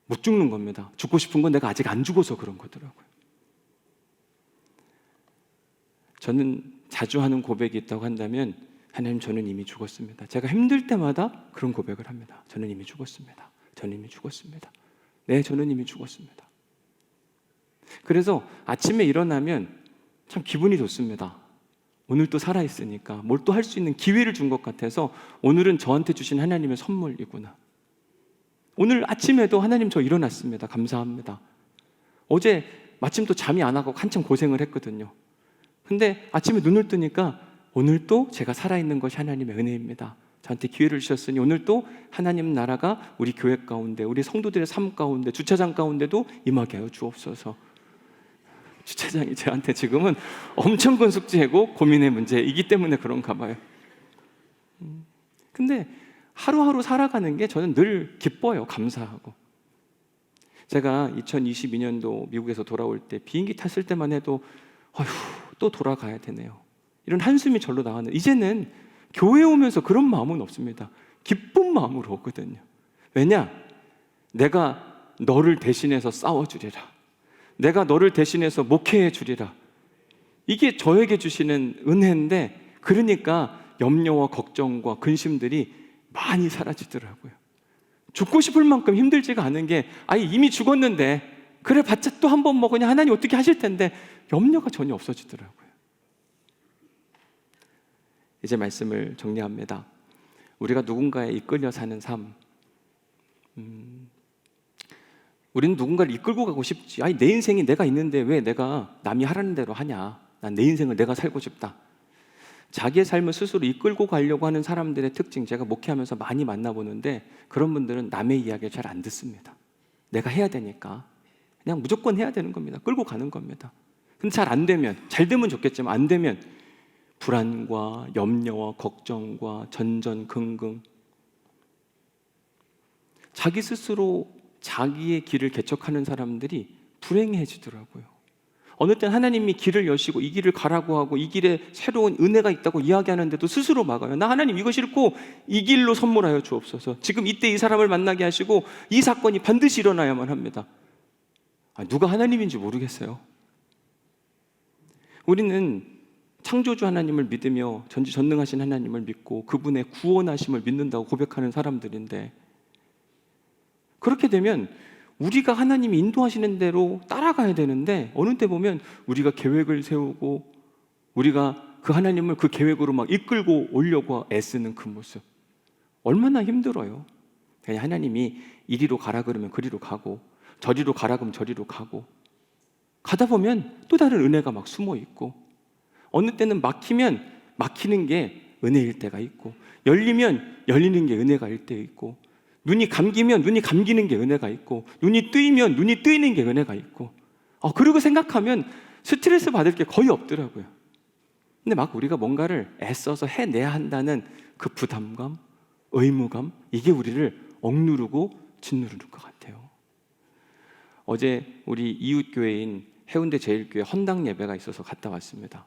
못 죽는 겁니다. 죽고 싶은 건 내가 아직 안 죽어서 그런 거더라고요. 저는 자주 하는 고백이 있다고 한다면, 하나님, 저는 이미 죽었습니다. 제가 힘들 때마다 그런 고백을 합니다. 저는 이미 죽었습니다. 저는 이미 죽었습니다. 네, 저는 이미 죽었습니다. 그래서 아침에 일어나면 참 기분이 좋습니다. 오늘 또 살아있으니까 뭘 또 할 수 있는 기회를 준 것 같아서, 오늘은 저한테 주신 하나님의 선물이구나. 오늘 아침에도 하나님, 저 일어났습니다. 감사합니다. 어제 마침 또 잠이 안 와서 한참 고생을 했거든요. 근데 아침에 눈을 뜨니까 오늘 또 제가 살아있는 것이 하나님의 은혜입니다. 저한테 기회를 주셨으니 오늘 또 하나님 나라가 우리 교회 가운데, 우리 성도들의 삶 가운데, 주차장 가운데도 임하게 하여 주옵소서. 주차장이 저한테 지금은 엄청 큰 숙제고 고민의 문제이기 때문에 그런가 봐요. 근데 하루하루 살아가는 게 저는 늘 기뻐요. 감사하고. 제가 2022년도 미국에서 돌아올 때 비행기 탔을 때만 해도 어휴, 또 돌아가야 되네요. 이런 한숨이 절로 나왔는데 이제는 교회 오면서 그런 마음은 없습니다. 기쁜 마음으로 오거든요. 왜냐? 내가 너를 대신해서 싸워주리라. 내가 너를 대신해서 목회해 주리라. 이게 저에게 주시는 은혜인데, 그러니까 염려와 걱정과 근심들이 많이 사라지더라고요. 죽고 싶을 만큼 힘들지가 않은 게, 아니 이미 죽었는데 그래 봤자 또 한 번 먹으냐, 하나님 어떻게 하실 텐데, 염려가 전혀 없어지더라고요. 이제 말씀을 정리합니다. 우리가 누군가에 이끌려 사는 삶, 우리는 누군가를 이끌고 가고 싶지. 아니 내 인생이 내가 있는데 왜 내가 남이 하라는 대로 하냐. 난 내 인생을 내가 살고 싶다. 자기의 삶을 스스로 이끌고 가려고 하는 사람들의 특징, 제가 목회하면서 많이 만나보는데, 그런 분들은 남의 이야기를 잘 안 듣습니다. 내가 해야 되니까 그냥 무조건 해야 되는 겁니다. 끌고 가는 겁니다. 근데 잘 안 되면, 잘 되면 좋겠지만 안 되면 불안과 염려와 걱정과 전전긍긍, 자기 스스로 자기의 길을 개척하는 사람들이 불행해지더라고요. 어느 땐 하나님이 길을 여시고 이 길을 가라고 하고 이 길에 새로운 은혜가 있다고 이야기하는데도 스스로 막아요. 나 하나님 이거 싫고 이 길로 선물하여 주옵소서. 지금 이때 이 사람을 만나게 하시고 이 사건이 반드시 일어나야만 합니다. 누가 하나님인지 모르겠어요. 우리는 창조주 하나님을 믿으며 전지전능하신 하나님을 믿고 그분의 구원하심을 믿는다고 고백하는 사람들인데, 그렇게 되면 우리가 하나님이 인도하시는 대로 따라가야 되는데, 어느 때 보면 우리가 계획을 세우고 우리가 그 하나님을 그 계획으로 막 이끌고 오려고 애쓰는 그 모습, 얼마나 힘들어요. 그냥 하나님이 이리로 가라 그러면 그리로 가고, 저리로 가라 그러면 저리로 가고, 가다 보면 또 다른 은혜가 막 숨어 있고, 어느 때는 막히면 막히는 게 은혜일 때가 있고, 열리면 열리는 게 은혜가일 때 있고, 눈이 감기면 눈이 감기는 게 은혜가 있고, 눈이 뜨이면 눈이 뜨이는 게 은혜가 있고, 그리고 생각하면 스트레스 받을 게 거의 없더라고요. 근데 막 우리가 뭔가를 애써서 해내야 한다는 그 부담감, 의무감, 이게 우리를 억누르고 짓누르는 것 같아요. 어제 우리 이웃교회인 해운대 제일교회 헌당 예배가 있어서 갔다 왔습니다.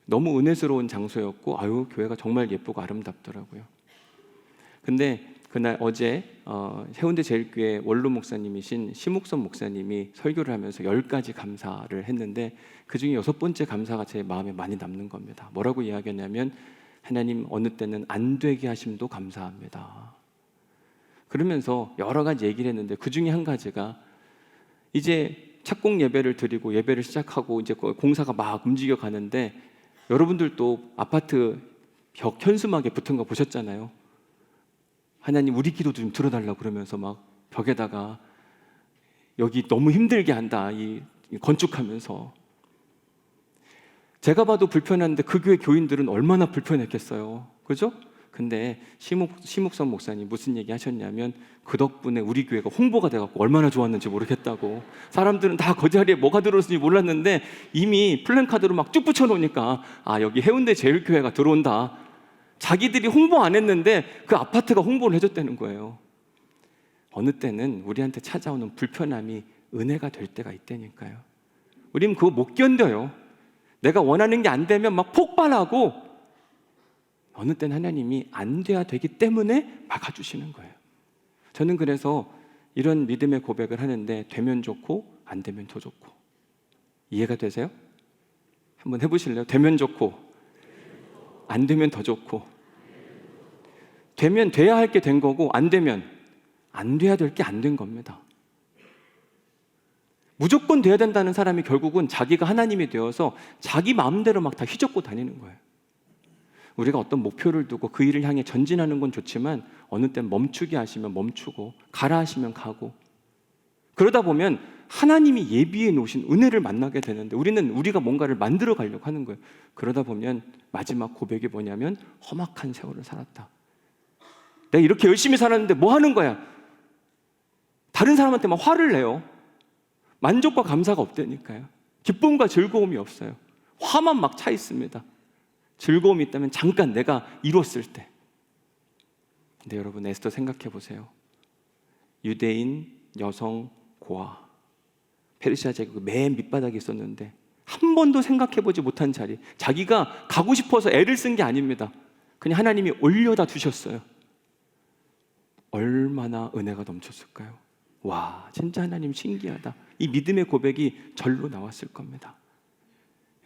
너무 은혜스러운 장소였고, 교회가 정말 예쁘고 아름답더라고요. 근데 그날 어제 해운대 제일교회 원로 목사님이신 심욱선 목사님이 설교를 하면서 10가지 감사를 했는데, 그중에 6번째 감사가 제 마음에 많이 남는 겁니다. 뭐라고 이야기했냐면, 하나님 어느 때는 안 되게 하심도 감사합니다. 그러면서 여러 가지 얘기를 했는데, 그중에 한 가지가, 이제 착공 예배를 드리고 예배를 시작하고 이제 공사가 막 움직여 가는데, 여러분들도 아파트 벽 현수막에 붙은 거 보셨잖아요. 하나님 우리 기도도 좀 들어달라고 그러면서 막 벽에다가 여기 너무 힘들게 한다, 이 건축하면서. 제가 봐도 불편한데 그 교회 교인들은 얼마나 불편했겠어요. 그죠? 근데 심욱선 목사님 무슨 얘기 하셨냐면, 그 덕분에 우리 교회가 홍보가 돼갖고 얼마나 좋았는지 모르겠다고. 사람들은 다 그 자리에 뭐가 들어올지 몰랐는데 이미 플랜카드로 막 쭉 붙여놓으니까 여기 해운대 제일교회가 들어온다. 자기들이 홍보 안 했는데 그 아파트가 홍보를 해줬다는 거예요. 어느 때는 우리한테 찾아오는 불편함이 은혜가 될 때가 있다니까요. 우리는 그거 못 견뎌요. 내가 원하는 게 안 되면 막 폭발하고, 어느 때는 하나님이 안 돼야 되기 때문에 막아주시는 거예요. 저는 그래서 이런 믿음의 고백을 하는데, 되면 좋고 안 되면 더 좋고. 이해가 되세요? 한번 해보실래요? 되면 좋고 안 되면 더 좋고. 되면 돼야 할 게 된 거고, 안 되면 안 돼야 될 게 안 된 겁니다. 무조건 돼야 된다는 사람이 결국은 자기가 하나님이 되어서 자기 마음대로 막 다 휘젓고 다니는 거예요. 우리가 어떤 목표를 두고 그 일을 향해 전진하는 건 좋지만, 어느 땐 멈추게 하시면 멈추고 가라 하시면 가고, 그러다 보면 하나님이 예비해 놓으신 은혜를 만나게 되는데 우리는 우리가 뭔가를 만들어 가려고 하는 거예요. 그러다 보면 마지막 고백이 뭐냐면 험악한 세월을 살았다. 내가 이렇게 열심히 살았는데 뭐 하는 거야? 다른 사람한테만 화를 내요. 만족과 감사가 없다니까요. 기쁨과 즐거움이 없어요. 화만 막 차 있습니다. 즐거움이 있다면 잠깐 내가 이뤘을 때. 근데 여러분, 에스더 생각해 보세요. 유대인 여성 고아, 페르시아 제국 맨 밑바닥에 있었는데 한 번도 생각해 보지 못한 자리, 자기가 가고 싶어서 애를 쓴 게 아닙니다. 그냥 하나님이 올려다 두셨어요. 얼마나 은혜가 넘쳤을까요? 와, 진짜 하나님 신기하다. 이 믿음의 고백이 절로 나왔을 겁니다.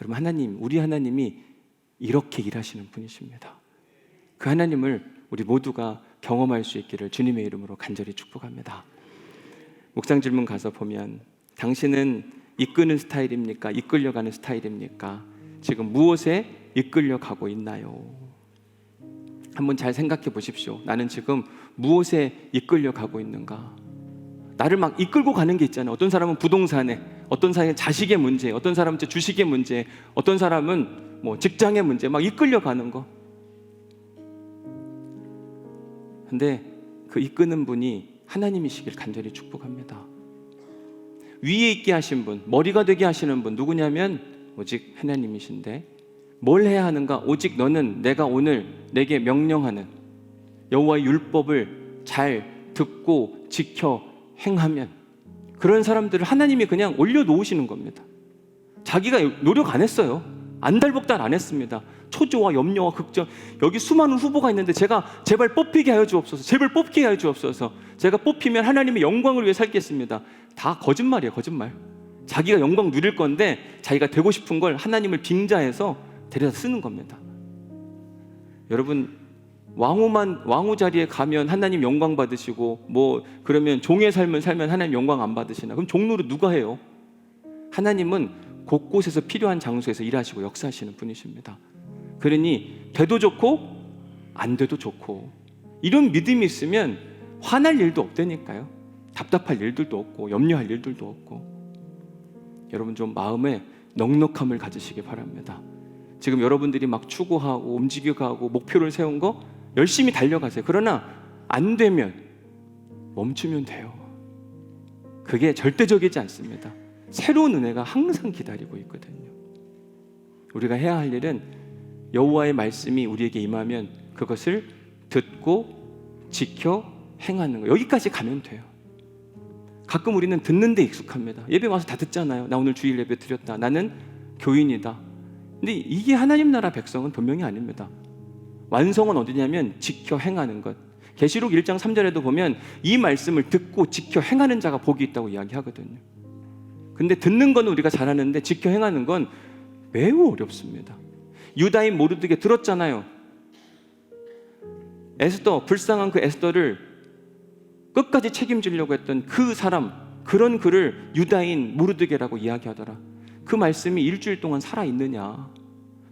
여러분, 하나님, 우리 하나님이 이렇게 일하시는 분이십니다. 그 하나님을 우리 모두가 경험할 수 있기를 주님의 이름으로 간절히 축복합니다. 묵상 질문 가서 보면, 당신은 이끄는 스타일입니까? 이끌려가는 스타일입니까? 지금 무엇에 이끌려가고 있나요? 한번 잘 생각해 보십시오. 나는 지금 무엇에 이끌려가고 있는가? 나를 막 이끌고 가는 게 있잖아요. 어떤 사람은 부동산에, 어떤 사람은 자식의 문제, 어떤 사람은 주식의 문제, 어떤 사람은 뭐 직장의 문제, 막 이끌려가는 거. 근데 그 이끄는 분이 하나님이시길 간절히 축복합니다. 위에 있게 하신 분, 머리가 되게 하시는 분 누구냐면 오직 하나님이신데, 뭘 해야 하는가? 오직 너는 내가 오늘 내게 명령하는 여호와의 율법을 잘 듣고 지켜 행하면, 그런 사람들을 하나님이 그냥 올려놓으시는 겁니다. 자기가 노력 안 했어요. 안달복달 안 했습니다. 초조와 염려와 걱정, 여기 수많은 후보가 있는데 제가 제발 뽑히게 하여 주옵소서, 제발 뽑히게 하여 주옵소서, 제가 뽑히면 하나님의 영광을 위해 살겠습니다. 다 거짓말이에요, 거짓말. 자기가 영광 누릴 건데 자기가 되고 싶은 걸 하나님을 빙자해서 데려다 쓰는 겁니다. 여러분, 왕후 자리에 가면 하나님 영광 받으시고, 뭐 그러면 종의 삶을 살면 하나님 영광 안 받으시나? 그럼 종로를 누가 해요? 하나님은 곳곳에서 필요한 장소에서 일하시고 역사하시는 분이십니다. 그러니 돼도 좋고 안 돼도 좋고, 이런 믿음이 있으면 화날 일도 없다니까요. 답답할 일들도 없고 염려할 일들도 없고. 여러분, 좀 마음에 넉넉함을 가지시기 바랍니다. 지금 여러분들이 막 추구하고 움직여가고 목표를 세운 거 열심히 달려가세요. 그러나 안 되면 멈추면 돼요. 그게 절대적이지 않습니다. 새로운 은혜가 항상 기다리고 있거든요. 우리가 해야 할 일은 여호와의 말씀이 우리에게 임하면 그것을 듣고 지켜 행하는 거. 여기까지 가면 돼요. 가끔 우리는 듣는 데 익숙합니다. 예배 와서 다 듣잖아요. 나 오늘 주일 예배 드렸다. 나는 교인이다. 근데 이게 하나님 나라 백성은 분명히 아닙니다. 완성은 어디냐면 지켜 행하는 것. 계시록 1장 3절에도 보면 이 말씀을 듣고 지켜 행하는 자가 복이 있다고 이야기하거든요. 근데 듣는 건 우리가 잘하는데 지켜 행하는 건 매우 어렵습니다. 유다인 모르드게 들었잖아요. 에스더, 불쌍한 그 에스더를 끝까지 책임지려고 했던 그 사람, 그런 그를 유다인 모르드게라고 이야기하더라. 그 말씀이 일주일 동안 살아있느냐?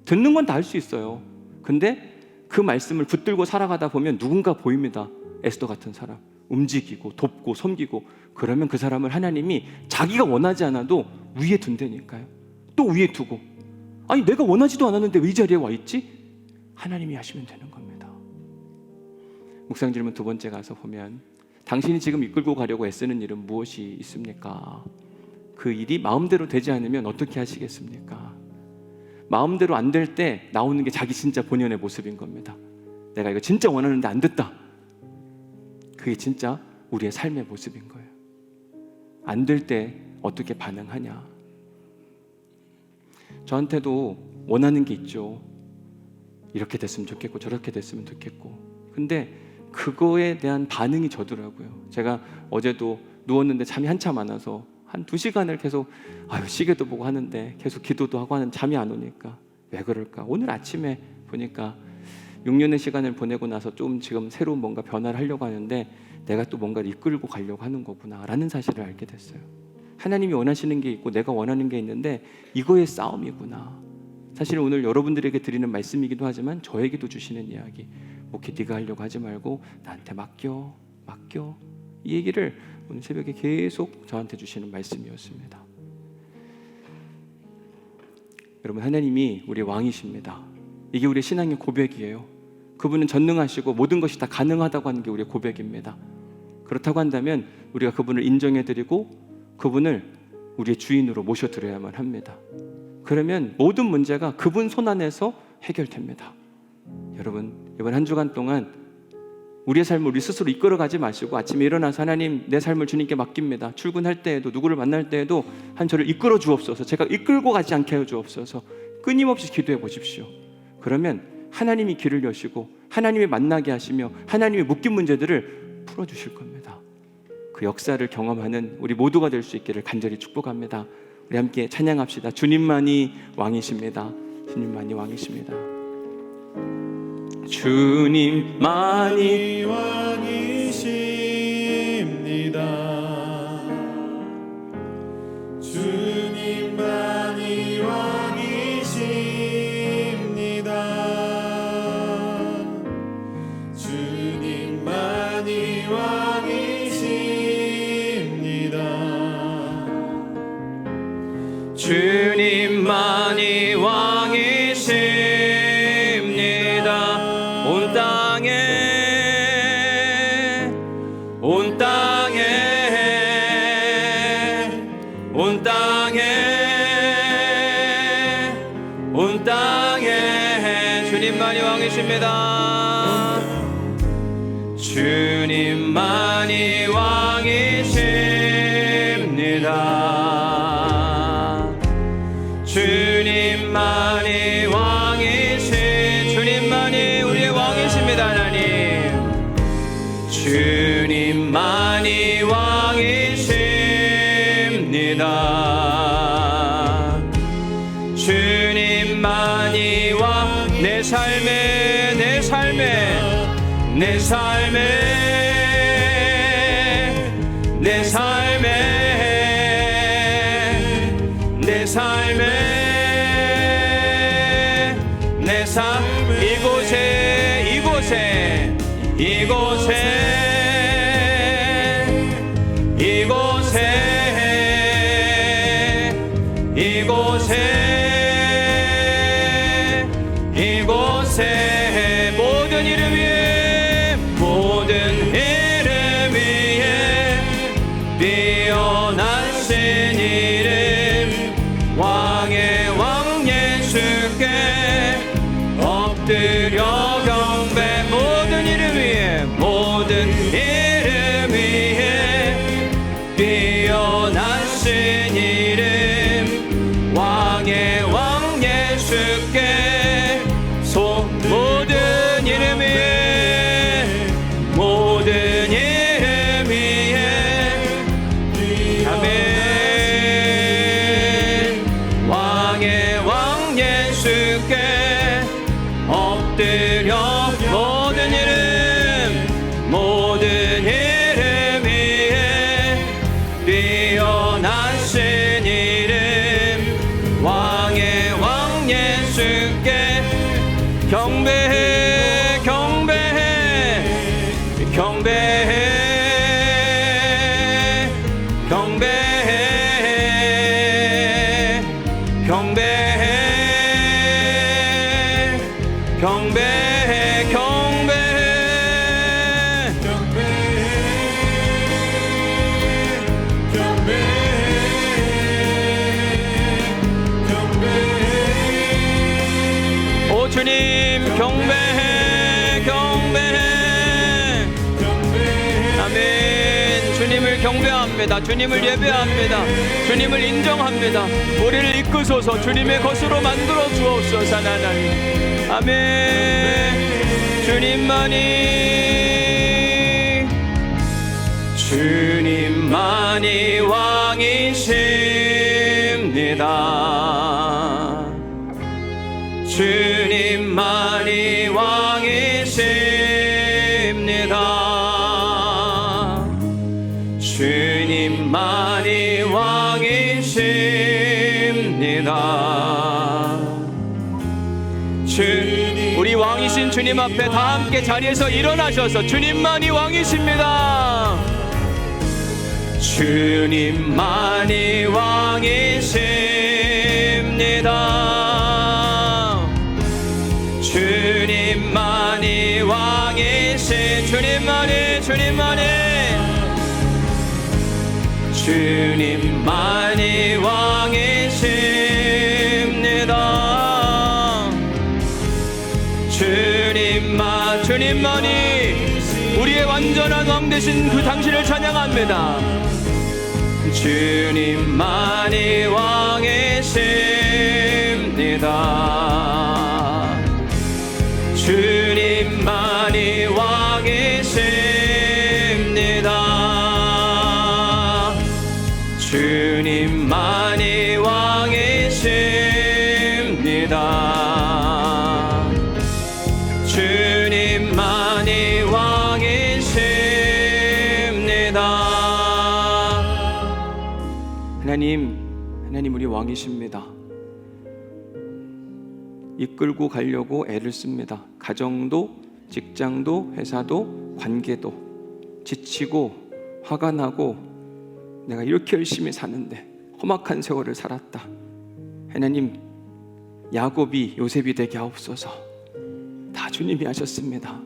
듣는 건 다 할 수 있어요. 근데 그 말씀을 붙들고 살아가다 보면 누군가 보입니다. 에스더 같은 사람, 움직이고 돕고 섬기고. 그러면 그 사람을 하나님이 자기가 원하지 않아도 위에 둔다니까요. 또 위에 두고, 아니 내가 원하지도 않았는데 왜 이 자리에 와 있지? 하나님이 하시면 되는 겁니다. 묵상 질문 두 번째 가서 보면, 당신이 지금 이끌고 가려고 애쓰는 일은 무엇이 있습니까? 그 일이 마음대로 되지 않으면 어떻게 하시겠습니까? 마음대로 안 될 때 나오는 게 자기 진짜 본연의 모습인 겁니다. 내가 이거 진짜 원하는데 안 됐다. 그게 진짜 우리의 삶의 모습인 거예요. 안 될 때 어떻게 반응하냐? 저한테도 원하는 게 있죠. 이렇게 됐으면 좋겠고 저렇게 됐으면 좋겠고. 근데 그거에 대한 반응이 저더라고요. 제가 어제도 누웠는데 잠이 한참 안 와서 한 2시간을 계속 시계도 보고 하는데 계속 기도도 하고 하는 잠이 안 오니까 왜 그럴까? 오늘 아침에 보니까 6년의 시간을 보내고 나서 좀 지금 새로운 뭔가 변화를 하려고 하는데 내가 또 뭔가를 이끌고 가려고 하는 거구나 라는 사실을 알게 됐어요. 하나님이 원하시는 게 있고 내가 원하는 게 있는데 이거의 싸움이구나. 사실 오늘 여러분들에게 드리는 말씀이기도 하지만 저에게도 주시는 이야기. 목회 네가 하려고 하지 말고 나한테 맡겨. 이 얘기를 오늘 새벽에 계속 저한테 주시는 말씀이었습니다. 여러분, 하나님이 우리의 왕이십니다. 이게 우리의 신앙의 고백이에요. 그분은 전능하시고 모든 것이 다 가능하다고 하는 게 우리의 고백입니다. 그렇다고 한다면 우리가 그분을 인정해드리고 그분을 우리의 주인으로 모셔드려야만 합니다. 그러면 모든 문제가 그분 손 안에서 해결됩니다. 여러분, 이번 한 주간 동안 우리의 삶을 우리 스스로 이끌어가지 마시고 아침에 일어나서 하나님, 내 삶을 주님께 맡깁니다. 출근할 때에도 누구를 만날 때에도 한 저를 이끌어 주옵소서, 제가 이끌고 가지 않게 해 주옵소서, 끊임없이 기도해 보십시오. 그러면 하나님이 길을 여시고 하나님이 만나게 하시며 하나님이 묶인 문제들을 풀어주실 겁니다. 그 역사를 경험하는 우리 모두가 될 수 있기를 간절히 축복합니다. 우리 함께 찬양합시다. 주님만이 왕이십니다. 주님만이 왕이십니다. 주님만이 왕이십니다. 주님만이 왕이십니다. 주님만이 왕이십니다. 주님만이 왕이십니다. 온 땅에 온 땅에 온 땅에 온 땅에 주님만이 왕이십니다. 주님만이 왕이십니다. 주님만이 왕이시 주님만이 우리의 왕이십니다. 하나님, 주님만이 왕이십니다. 주님만이 왕, 내 삶에 내 삶에 내 삶에 내 삶에 내 삶에 내 삶 이곳에 이곳에 이곳에 이곳에 이곳에 이곳에 모든 이름 위에 모든 이름 위에 뛰어나신 이름 왕의 왕 예수께 엎드려 경배 모든 이름 위에 모든 이름 위에 뛰어나신 이름 왕의 왕 예수께 모든 이름 위에 모든 이름 위에 아멘. 왕의 왕 예수께 엎드려 모든 이름 모든 이름 위에 뛰어나신 이름 왕의 왕 예수께 경배해 경배해 경배해 경배해 경배해 경배해 오 주님 경배해 경배해 아멘. 주님을 경배합니다. 주님을 예배합니다. 주님을 인정합니다. 우리를 이끄소서. 주님의 것으로 만들어 주옵소서. 하나님 아멘. 주님만이 주님만이 왕이십니다. 주님만이 왕이십니다. 주님만이 왕이십니다. 우리 왕이신 주님 앞에 다 함께 자리에서 일어나셔서 주님만이 왕이십니다. 주님만이 왕이십니다. 주님만이 왕이시 주님만이 왕이십니다. 주님만이 우리의 완전한 왕 되신 그 당신을 찬양합니다. 주님만이 왕이십니다. 주님만이 왕이십니다. 주님만이 왕이십니다. 주님만이 왕이십니다. 하나님 우리 왕이십니다. 이끌고 가려고 애를 씁니다. 가정도, 직장도, 회사도, 관계도 지치고 화가 나고 내가 이렇게 열심히 사는데 험악한 세월을 살았다. 하나님, 야곱이 요셉이 되게 하옵소서. 다 주님이 하셨습니다.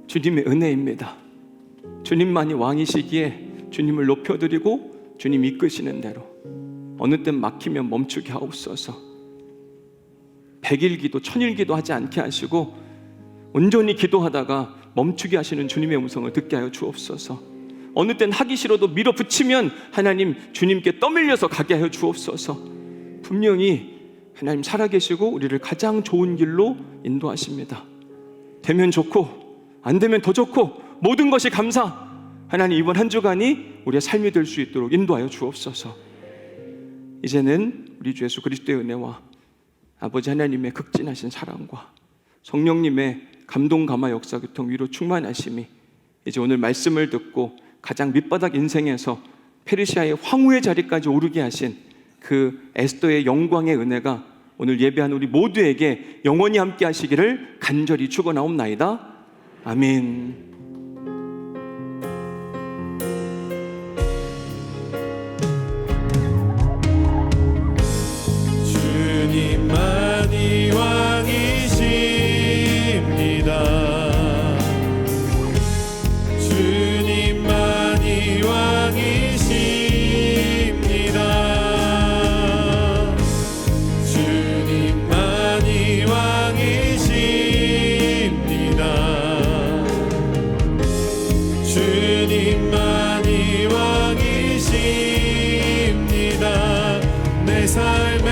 주님의 은혜입니다. 주님만이 왕이시기에 주님을 높여드리고 주님 이끄시는 대로 어느 땐 막히면 멈추게 하옵소서. 100일 기도, 1000일 기도 하지 않게 하시고 온전히 기도하다가 멈추게 하시는 주님의 음성을 듣게 하여 주옵소서. 어느 땐 하기 싫어도 밀어붙이면 하나님 주님께 떠밀려서 가게 하여 주옵소서. 분명히 하나님 살아계시고 우리를 가장 좋은 길로 인도하십니다. 되면 좋고 안 되면 더 좋고 모든 것이 감사. 하나님, 이번 한 주간이 우리의 삶이 될 수 있도록 인도하여 주옵소서. 이제는 우리 주 예수 그리스도의 은혜와 아버지 하나님의 극진하신 사랑과 성령님의 감동 감화 역사 교통 위로 충만하심이 이제 오늘 말씀을 듣고 가장 밑바닥 인생에서 페르시아의 황후의 자리까지 오르게 하신 그 에스더의 영광의 은혜가 오늘 예배한 우리 모두에게 영원히 함께 하시기를 간절히 축원하옵나이다. 아멘. 주님만이 왕이십니다. 주님만이 왕이십니다. 주님만이 왕이십니다. 주님만이 왕이십니다. 내 삶에